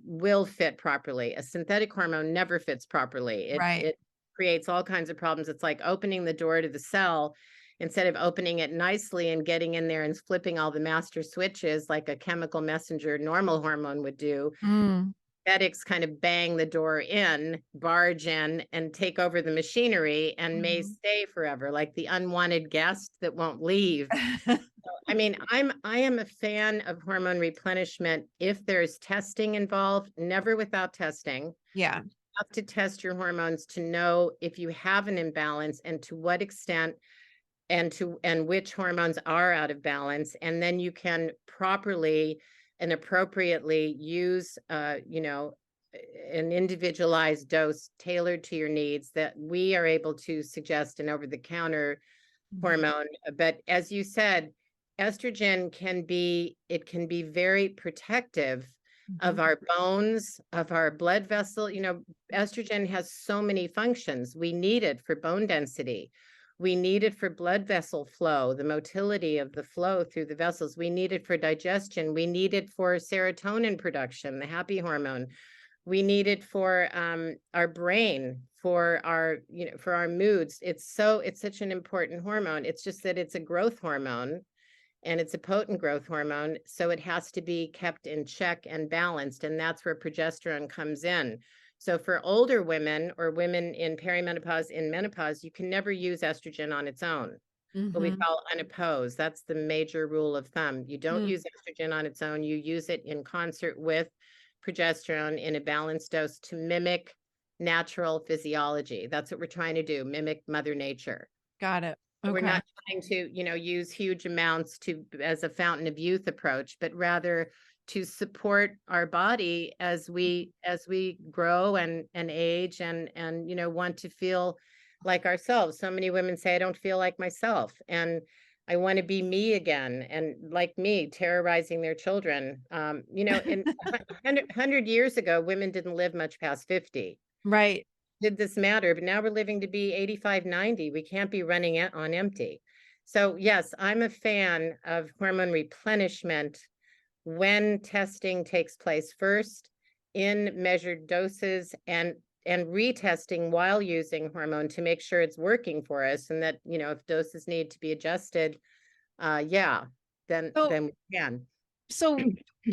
will fit properly. A synthetic hormone never fits properly. Right. It creates all kinds of problems. It's like opening the door to the cell instead of opening it nicely and getting in there and flipping all the master switches like a chemical messenger normal hormone would do. Mm. Synthetics kind of bang the door in, barge in, and take over the machinery and may Mhm. stay forever, like the unwanted guest that won't leave. I mean, I am a fan of hormone replenishment if there's testing involved, never without testing. You Yeah. have to test your hormones to know if you have an imbalance and to what extent, and which hormones are out of balance, and then you can properly and appropriately use an individualized dose tailored to your needs that we are able to suggest an over-the-counter Mhm. hormone. But as you said, estrogen can be very protective Mhm. of our bones, of our blood vessel. Estrogen has so many functions. We need it for bone density. We need it for blood vessel flow, the motility of the flow through the vessels. We need it for digestion. We need it for serotonin production, the happy hormone. We need it for our brain, for our moods. It's such an important hormone. It's just that it's a growth hormone, and it's a potent growth hormone, so it has to be kept in check and balanced, and that's where progesterone comes in. So for older women or women in perimenopause, in menopause, you can never use estrogen on its own, what we Mhm. call unopposed. That's the major rule of thumb. You don't Mm. use estrogen on its own. You use it in concert with progesterone in a balanced dose to mimic natural physiology. That's what we're trying to do, mimic Mother Nature. Got it. We're Okay. not trying to, use huge amounts to as a fountain of youth approach, but rather to support our body as we grow and age and want to feel like ourselves. So many women say, I don't feel like myself. And I want to be me again. And like me, terrorizing their children. You know, in 100 years ago, women didn't live much past 50. Right. Did this matter? But now we're living to be 85, 90. We can't be running it on empty. So yes, I'm a fan of hormone replenishment when testing takes place first in measured doses and retesting while using hormone to make sure it's working for us, and that, you know, if doses need to be adjusted, yeah, So, then we can. so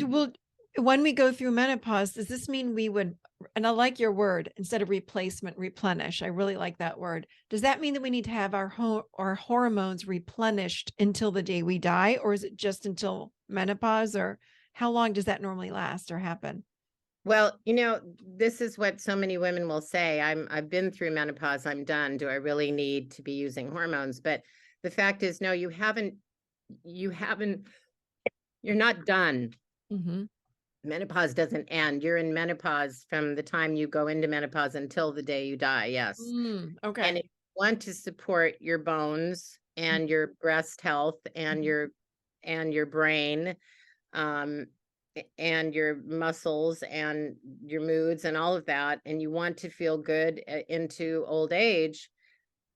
will when we go through menopause, does this mean we would, and I like your word, instead of replacement, replenish. I really like that word. Does that mean that we need to have our hormones replenished until the day we die, or is it just until menopause, or how long does that normally last or happen? Well, you know, this is what so many women will say. I've been through menopause, I'm done. Do I really need to be using hormones? But the fact is, no, you haven't, you're not done. Mm-hmm. Menopause doesn't end. You're in menopause from the time you go into menopause until the day you die. Yes. And Okay. if you want to support your bones and your breast health and Mhm. your brain, um, and your muscles and your moods and all of that, and you want to feel good into old age,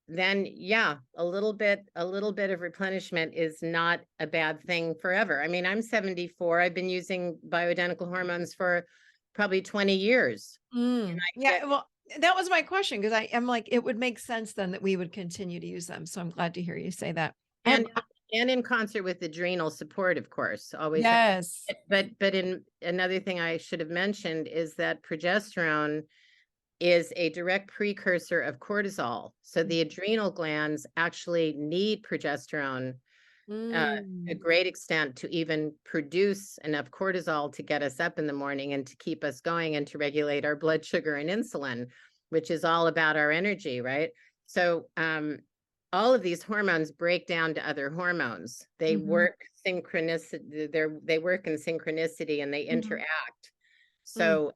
then yeah, a little bit of replenishment is not a bad thing forever. I mean, I'm 74. I've been using bioidentical hormones for probably 20 years. And I Yeah, get well, that was my question because I am like, it would make sense then that we would continue to use them. So I'm glad to hear you say that. and and in concert with adrenal support, of course, always have. Yes. But in another thing I should have mentioned is that progesterone is a direct precursor of cortisol. So the adrenal glands actually need progesterone a Mm. great extent to even produce enough cortisol to get us up in the morning and to keep us going and to regulate our blood sugar and insulin, which is all about our energy, right? So all of these hormones break down to other hormones. They Mhm. work synchronicity, they work in synchronicity and they Mhm. interact. Mm. So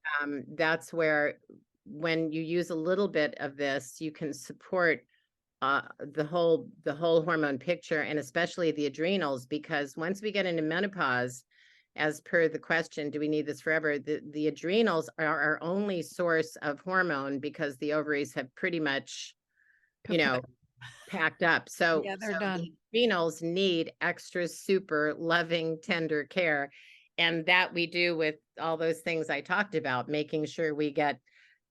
that's where when you use a little bit of this, you can support the whole hormone picture, and especially the adrenals, because once we get into menopause, as per the question, do we need this forever? The adrenals are our only source of hormone because the ovaries have pretty much, you know, Kaput. packed up. So Yeah, they're the done. adrenals need extra super loving, tender care. And that we do with all those things I talked about, making sure we get,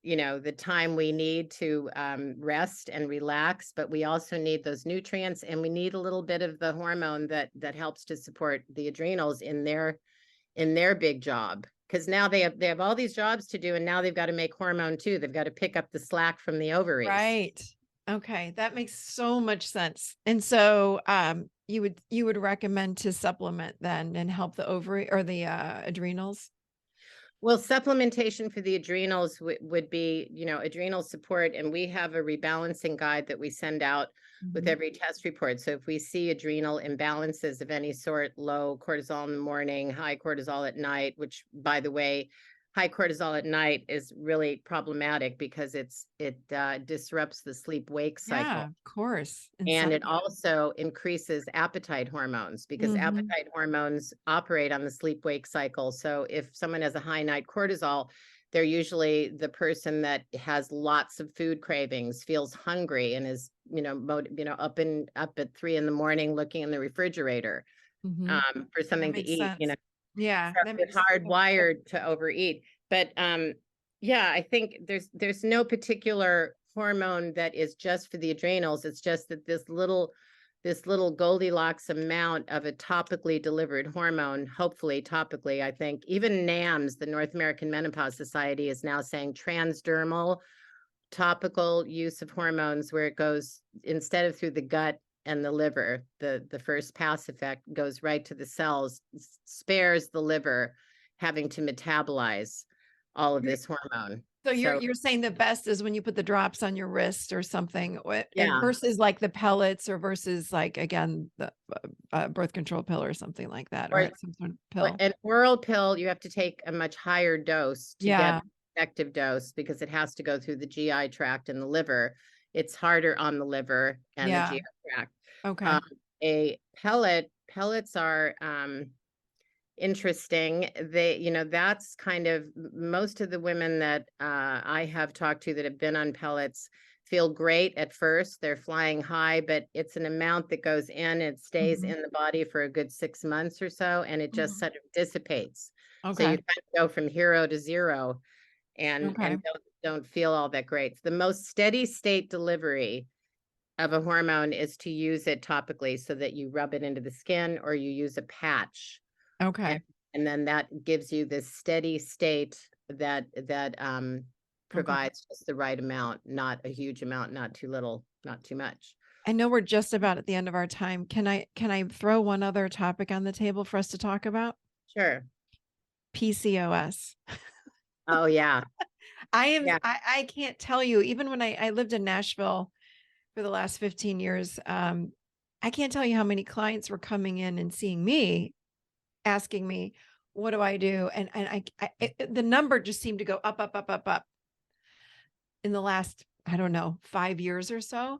you know, the time we need to rest and relax, but we also need those nutrients, and we need a little bit of the hormone that helps to support the adrenals in their big job. Because now they have all these jobs to do, and now they've got to make hormone too. They've got to pick up the slack from the ovaries. Right. Okay, that makes so much sense. And so you would recommend to supplement then and help the ovary or the adrenals? Well, supplementation for the adrenals would be, you know, adrenal support. And we have a rebalancing guide that we send out with Mhm. every test report. So if we see adrenal imbalances of any sort, low cortisol in the morning, high cortisol at night, which by the way, high cortisol at night is really problematic because it disrupts the sleep wake Yeah, cycle. of course. And it Insomnia. also increases appetite hormones because Mhm. appetite hormones operate on the sleep wake cycle. So if someone has a high night cortisol, they're usually the person that has lots of food cravings, feels hungry, and is, you know, up at 3 in the morning looking in the refrigerator Mhm. for That something to makes eat. You know, sense. Yeah, so that we're makes hardwired to overeat. But yeah, I think there's no particular hormone that is just for the adrenals. It's just that this little Goldilocks amount of a topically delivered hormone, hopefully topically, I think even NAMS, the North American Menopause Society, is now saying transdermal topical use of hormones, where it goes instead of through the gut and the liver, the first pass effect goes right to the cells, spares the liver having to metabolize all of You're this hormone. so you're So you're saying the best is when you put the drops on your wrist or something, and yeah. versus like the pellets or versus like again the birth control pill or something like that, Or or some sort of pill. an oral pill, you have to take a much higher dose to get Yeah, an effective dose because it has to go through the GI tract and the liver. It's harder on the liver and the yeah. GI tract. Um, Okay. a pellets are interesting. That's kind of most of the women that I have talked to that have been on pellets feel great at first. They're flying high, but it's an amount that goes in, it stays Mhm. in the body for a good 6 months or so, and it just Mhm. sort of dissipates. So you Okay. kind of go from hero to zero and Okay. don't feel all that great. The most steady state delivery of a hormone is to use it topically so that you rub it into the skin or you use a patch. And, Okay. and then that gives you this steady state that Okay. provides just the right amount, not a huge amount, not too little, not too much. I know we're just about at the end of our time. Can I throw one other topic on the table for us to talk about? Sure. PCOS. Oh yeah. Yeah. I can't tell you, even when I lived in Nashville for the last 15 years, I can't tell you how many clients were coming in and seeing me, asking me, what do I do? The number just seemed to go up, up, up, up, up in the last, I don't know, 5 years or so.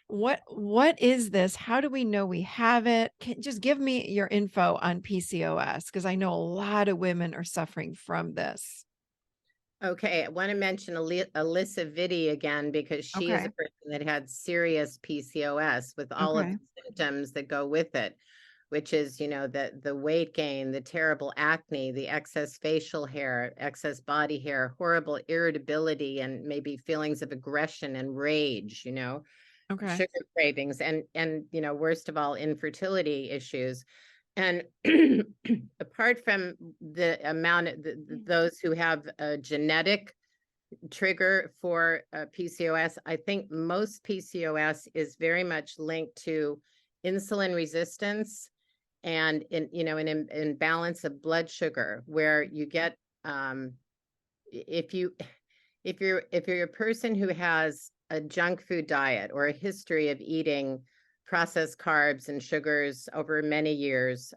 What is this? How do we know we have it? Just give me your info on PCOS because I know a lot of women are suffering from this. Okay, I want to mention Alyssa Vitti again because she is a Okay. person that had serious PCOS with all of Okay. the symptoms that go with it, which is, the weight gain, the terrible acne, the excess facial hair, excess body hair, horrible irritability, and maybe feelings of aggression and rage, Okay. sugar cravings, and worst of all, infertility issues. And apart from the amount of those who have a genetic trigger for PCOS, I think most PCOS is very much linked to insulin resistance and an imbalance of blood sugar, where you get if you if you're a person who has a junk food diet or a history of eating processed carbs and sugars over many years,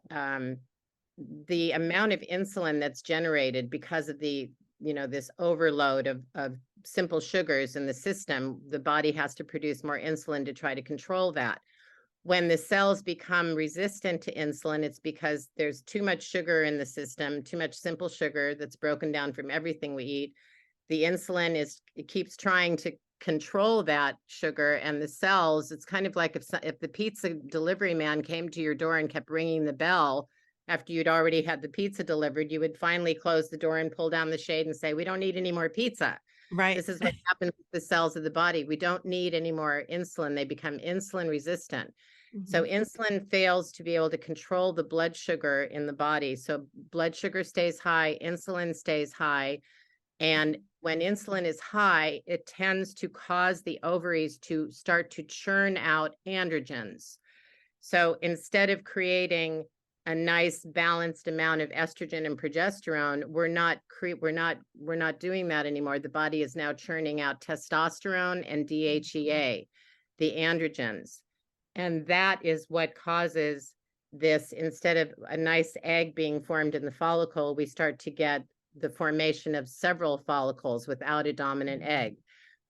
the amount of insulin that's generated because of this overload of simple sugars in the system, the body has to produce more insulin to try to control that. When the cells become resistant to insulin, it's because there's too much sugar in the system, too much simple sugar that's broken down from everything we eat. The insulin it keeps trying to control that sugar, and the cells, it's kind of like if the pizza delivery man came to your door and kept ringing the bell after you'd already had the pizza delivered, you would finally close the door and pull down the shade and say, we don't need any more pizza. Right. This is what happens with the cells of the body. We don't need any more insulin. They become insulin resistant. So Mhm. insulin fails to be able to control the blood sugar in the body. So blood sugar stays high, insulin stays high. And when insulin is high, it tends to cause the ovaries to start to churn out androgens. So instead of creating a nice balanced amount of estrogen and progesterone, we're not doing that anymore. The body is now churning out testosterone and DHEA, the androgens. And that is what causes this. Instead of a nice egg being formed in the follicle, we start to get the formation of several follicles without a dominant egg.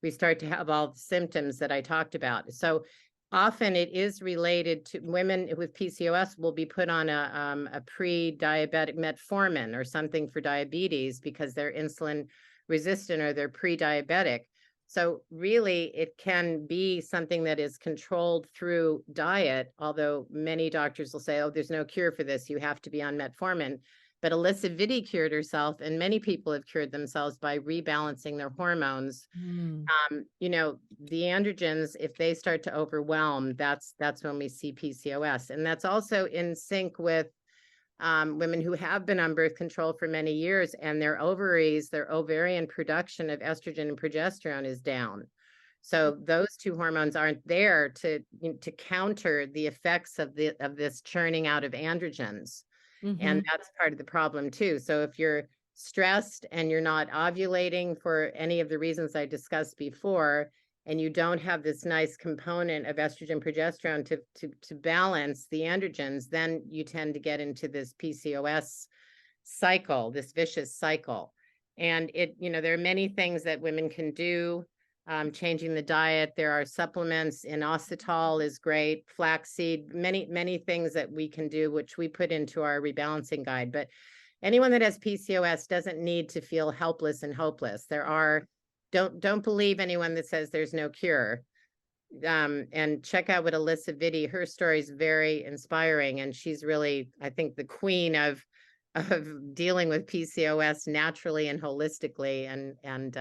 We start to have all the symptoms that I talked about. So often it is related to women with PCOS will be put on a pre-diabetic metformin or something for diabetes because they're insulin resistant or they're pre-diabetic. So really, it can be something that is controlled through diet, although many doctors will say, oh, there's no cure for this. You have to be on metformin. But Alyssa Vitti cured herself, and many people have cured themselves by rebalancing their hormones. Mm. The androgens, if they start to overwhelm, that's when we see PCOS. And that's also in sync with women who have been on birth control for many years and their ovaries, their ovarian production of estrogen and progesterone is down. So those two hormones aren't there to counter the effects of this churning out of androgens. And Mhm. that's part of the problem too. So if you're stressed and you're not ovulating for any of the reasons I discussed before, and you don't have this nice component of estrogen progesterone to balance the androgens, then you tend to get into this PCOS cycle, this vicious cycle. And there are many things that women can do. changing the diet. There are supplements, inositol is great, flaxseed, many things that we can do, which we put into our rebalancing guide. But anyone that has PCOS doesn't need to feel helpless and hopeless. Don't believe anyone that says there's no cure. And check out what Alyssa Vitti, her story is very inspiring. And she's really, I think, the queen of dealing with PCOS naturally and holistically and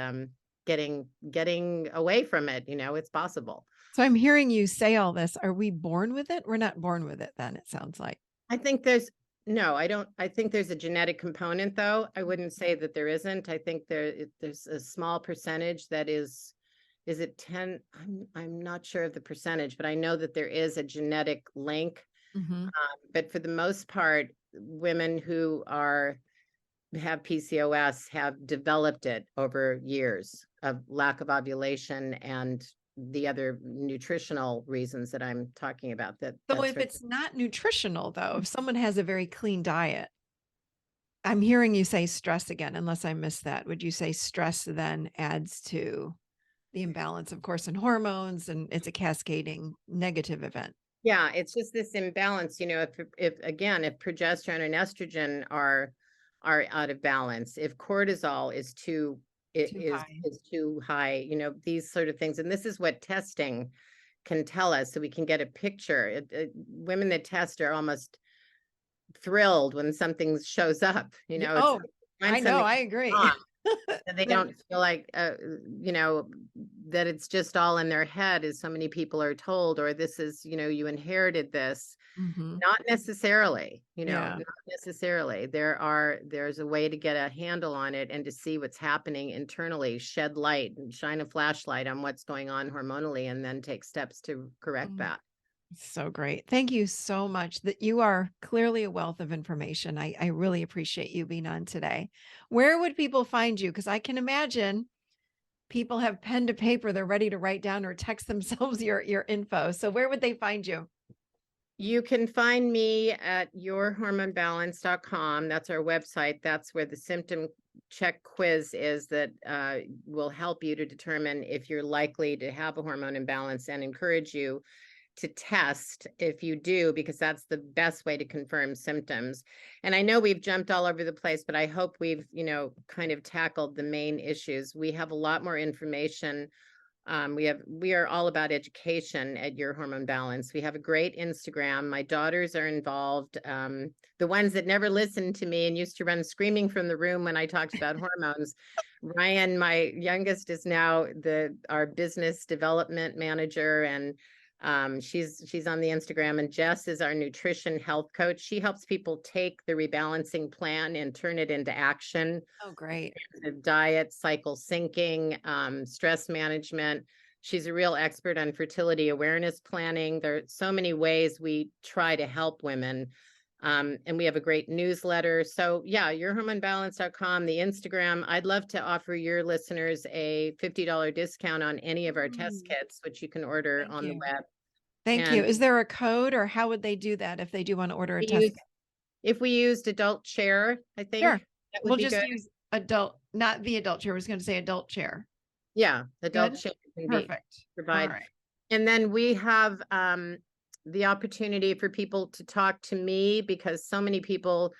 getting away from it. It's possible. So I'm hearing you say all this. Are we born with it? We're not born with it then, it sounds like. I think I think there's a genetic component though. I wouldn't say that there isn't. I think there's a small percentage that is it 10? I'm not sure of the percentage, but I know that there is a genetic link. Mm-hmm. But for the most part, women who have PCOS have developed it over years of lack of ovulation and the other nutritional reasons that I'm talking about. So if it's not nutritional, though, if someone has a very clean diet, I'm hearing you say stress again, unless I missed that. Would you say stress then adds to the imbalance, of course, in hormones, and it's a cascading negative event? Yeah, it's just this imbalance. If progesterone and estrogen are out of balance, if cortisol is too high, these sort of things. And this is what testing can tell us, so we can get a picture. Women that test are almost thrilled when something shows up. Oh, I know, I agree. They don't feel like that it's just all in their head, as so many people are told, or this is, you inherited this. Mm-hmm. Not necessarily, Yeah. not necessarily. There's a way to get a handle on it and to see what's happening internally, shed light and shine a flashlight on what's going on hormonally, and then take steps to correct that. So great. Thank you so much. That you are clearly a wealth of information. I really appreciate you being on today. Where would people find you? Because I can imagine people have pen to paper. They're ready to write down or text themselves your info. So where would they find you? You can find me at yourhormonebalance.com. That's our website. That's where the symptom check quiz is that will help you to determine if you're likely to have a hormone imbalance, and encourage you to test if you do, because that's the best way to confirm symptoms. And I know we've jumped all over the place, but I hope we've, kind of tackled the main issues. We have a lot more information. We are all about education at Your Hormone Balance. We have a great Instagram. My daughters are involved. The ones that never listened to me and used to run screaming from the room when I talked about hormones. Ryan, my youngest, is now our business development manager, and she's on the Instagram. And Jess is our nutrition health coach. She helps people take the rebalancing plan and turn it into action. Oh, great. Diet, cycle syncing, stress management. She's a real expert on fertility awareness planning. There are so many ways we try to help women. And we have a great newsletter. So yeah, yourhormonebalance.com, the Instagram. I'd love to offer your listeners a $50 discount on any of our test kits, which you can order on the web. Thank you. Is there a code, or how would they do that if they do want to order a test kit? If we used adult chair, I think. Sure. That would we'll be just good. use adult, not the adult chair. I was going to say adult chair. Yeah, adult chair can Perfect. Provide. All right. And then we have the opportunity for people to talk to me, because so many people,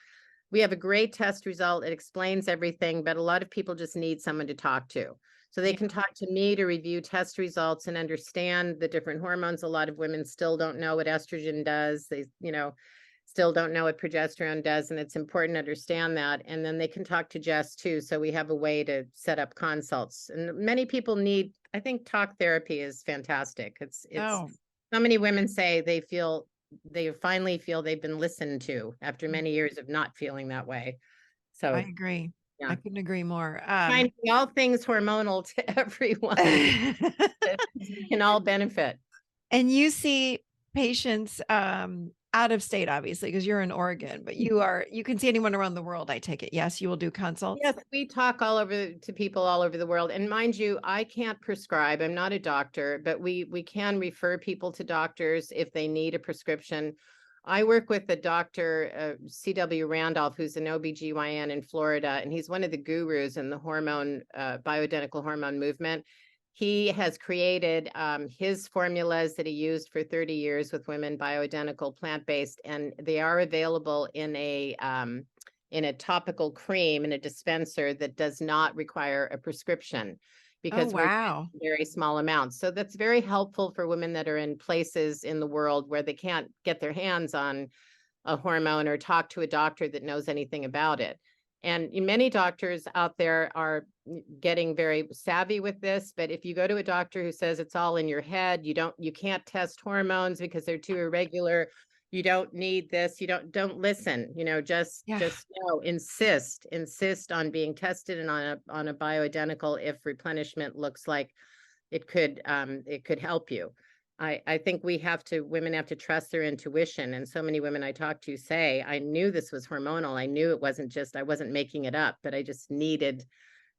we have a great test result. It explains everything, but a lot of people just need someone to talk to. So they can talk to me to review test results and understand the different hormones. A lot of women still don't know what estrogen does. They, still don't know what progesterone does, and it's important to understand that. And then they can talk to Jess too. So we have a way to set up consults. And many people I think talk therapy is fantastic. It's so many women say they finally feel they've been listened to after many years of not feeling that way. So I agree. Yeah. I couldn't agree more. All things hormonal to everyone. We can all benefit. And you see patients out of state, obviously, because you're in Oregon, but you can see anyone around the world, I take it. Yes, you will do consults. Yes, we talk to people all over the world. And mind you, I can't prescribe. I'm not a doctor, but we can refer people to doctors if they need a prescription. I work with a doctor, C.W. Randolph, who's an OBGYN in Florida, and he's one of the gurus in the bioidentical hormone movement. He has created his formulas that he used for 30 years with women, bioidentical, plant-based, and they are available in a topical cream in a dispenser that does not require a prescription, Oh, because we're wow. getting very small amounts. So that's very helpful for women that are in places in the world where they can't get their hands on a hormone or talk to a doctor that knows anything about it. And many doctors out there are getting very savvy with this, but if you go to a doctor who says it's all in your head, you can't test hormones because they're too irregular, you don't need this, don't listen, just Yeah. insist on being tested and on a bioidentical if replenishment looks like it could help you. I think women have to trust their intuition. And so many women I talk to say, I knew this was hormonal. I knew I wasn't making it up, but I just needed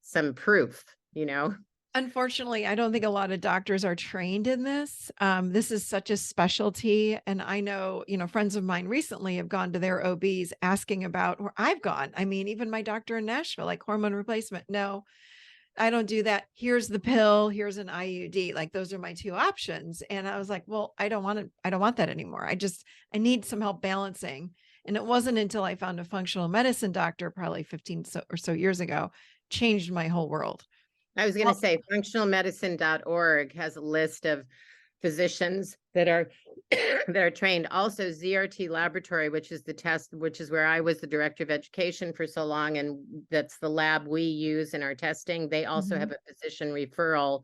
some proof. Unfortunately, I don't think a lot of doctors are trained in this. This is such a specialty. And I know, friends of mine recently have gone to their OBs asking about, or I've gone. I mean, even my doctor in Nashville, like hormone replacement. No, I don't do that. Here's the pill. Here's an IUD. Like those are my two options. And I was like, well, I don't want that anymore. I need some help balancing. And it wasn't until I found a functional medicine doctor, probably 15 or so years ago, changed my whole world. I was going to Well, say functionalmedicine.org has a list of physicians that are that are trained. Also, ZRT Laboratory, which is where I was the director of education for so long, and that's the lab we use in our testing. They also have a physician referral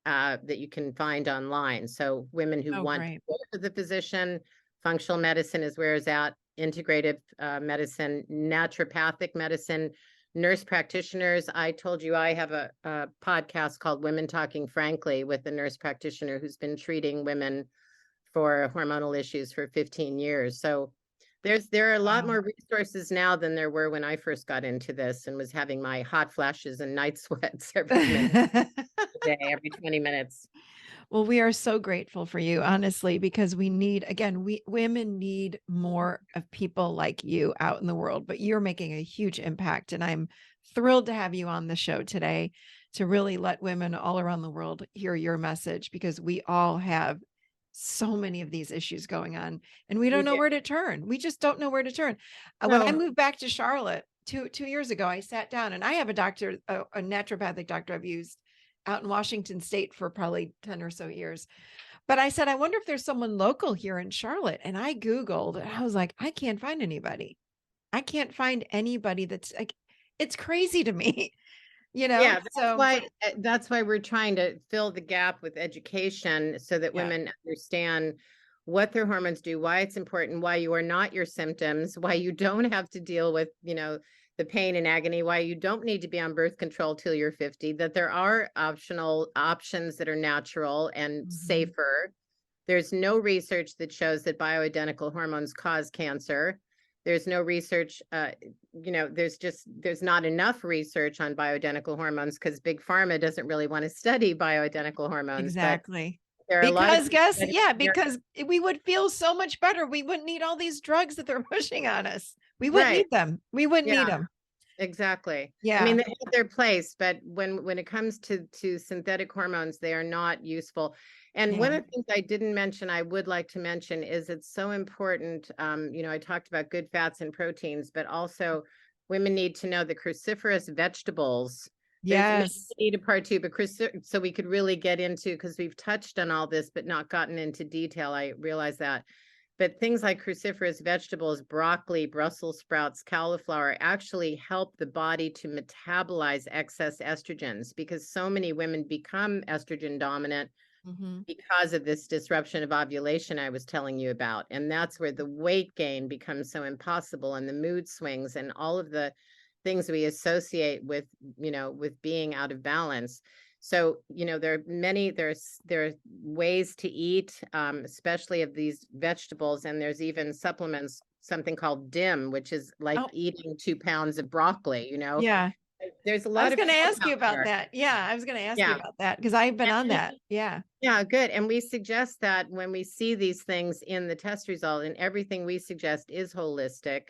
that you can find online. So women who oh, want to great. go to the physician, functional medicine is where it's at, integrative medicine, naturopathic medicine, nurse practitioners. I told you I have a podcast called Women Talking Frankly with a nurse practitioner who's been treating women for hormonal issues for 15 years. So there are a lot Wow. more resources now than there were when I first got into this and was having my hot flashes and night sweats every minute a day, every 20 minutes. Well, we are so grateful for you, honestly, because we women need more of people like you out in the world, but you're making a huge impact. And I'm thrilled to have you on the show today to really let women all around the world hear your message, because we all have so many of these issues going on and we We don't know do. where to turn. We just don't know where to turn. When I No, moved back to Charlotte two years ago, I sat down and I have a doctor, a naturopathic doctor I've used out in Washington State for probably 10 or so years. But I said, I wonder if there's someone local here in Charlotte. And I Googled and I was like, I can't find anybody. I can't find anybody that's like, it's crazy to me, yeah, So that's why we're trying to fill the gap with education so that yeah. women understand what their hormones do, why it's important, why you are not your symptoms, why you don't have to deal with, the pain and agony, why you don't need to be on birth control till you're 50, that there are optional options that are natural and Mhm. safer. There's no research that shows that bioidentical hormones cause cancer. There's no research, there's not enough research on bioidentical hormones because big pharma doesn't really want to study bioidentical hormones. But Exactly. there are a lot of Because people guess, that yeah, are because we would feel so much better. We wouldn't need all these drugs that they're pushing on us. We wouldn't right. need them. We wouldn't need Yeah, them. exactly. I mean, Yeah. they have their place, but when it comes to synthetic hormones, they are not useful. And one Yeah. of the things I didn't mention, I would like to mention, is it's so important. I talked about good fats and proteins, but also women need to know the cruciferous vegetables. There's maybe Yes. we need a part two, but so we could really get into, because we've touched on all this, but not gotten into detail. I realize that. But things like cruciferous vegetables, broccoli, Brussels sprouts, cauliflower actually help the body to metabolize excess estrogens, because so many women become estrogen dominant Mhm. because of this disruption of ovulation I was telling you about. And that's where the weight gain becomes so impossible, and the mood swings and all of the things we associate with being out of balance. So, there are ways to eat, especially of these vegetables. And there's even supplements, something called DIM, which is like Oh, eating 2 pounds of broccoli. yeah. There's a I lot was of going to help ask you out about there. that. Yeah, I was going to ask you Yeah. about that because I've been on And that. Yeah. yeah, good. And we suggest that when we see these things in the test result, and everything we suggest is holistic.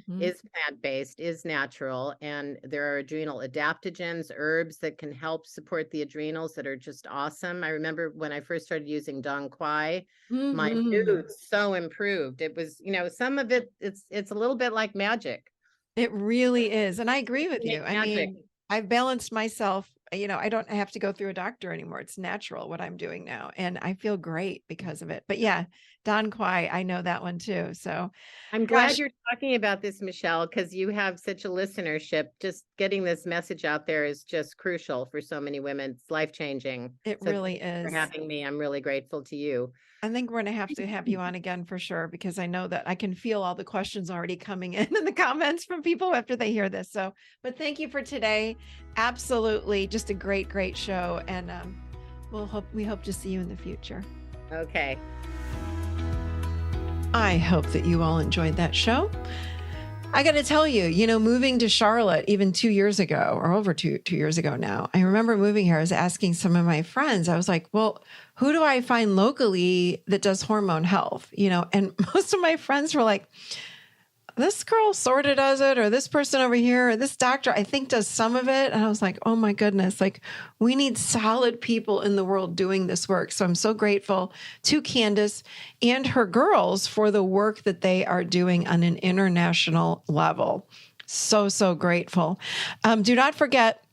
Mhm. is plant-based, is natural, and there are adrenal adaptogens, herbs that can help support the adrenals that are just awesome. I remember when I first started using Dong Quai, my Mhm. mood so improved. It was, some of it, it's a little bit like magic. It really is. And I agree You with can you. make I magic. mean, I've balanced myself. I don't have to go through a doctor anymore. It's natural what I'm doing now. And I feel great because of it. But yeah, Don Quai, I know that one too. So, I'm glad gosh, you're talking about this, Michelle, because you have such a listenership. Just getting this message out there is just crucial for so many women. It's life-changing. it So thank really you for is. having me. I'm really grateful to you. I think we're going to have you on again for sure, because I know that I can feel all the questions already coming in the comments from people after they hear this. So, but thank you for today. Absolutely. Just a great, great show. And we hope to see you in the future. Okay. I hope that you all enjoyed that show. I got to tell you, moving to Charlotte even 2 years ago, or over two years ago now, I remember moving here. I was asking some of my friends, I was like, well, who do I find locally that does hormone health? And most of my friends were like, this girl sort of does it, or this person over here, or this doctor, I think does some of it. And I was like, oh my goodness, like we need solid people in the world doing this work. So I'm so grateful to Candace and her girls for the work that they are doing on an international level. So, so grateful. Do not forget,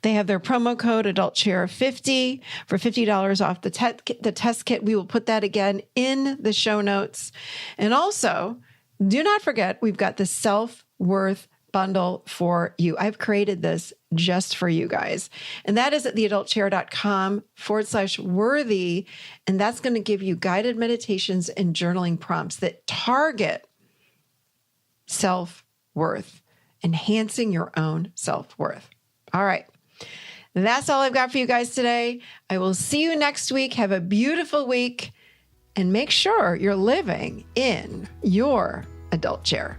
they have their promo code AdultChair50 for $50 off the test kit. We will put that again in the show notes. And also, do not forget, we've got the self-worth bundle for you. I've created this just for you guys. And that is at theadultchair.com/worthy. And that's going to give you guided meditations and journaling prompts that target self-worth, enhancing your own self-worth. All right. That's all I've got for you guys today. I will see you next week. Have a beautiful week. And make sure you're living in your adult chair.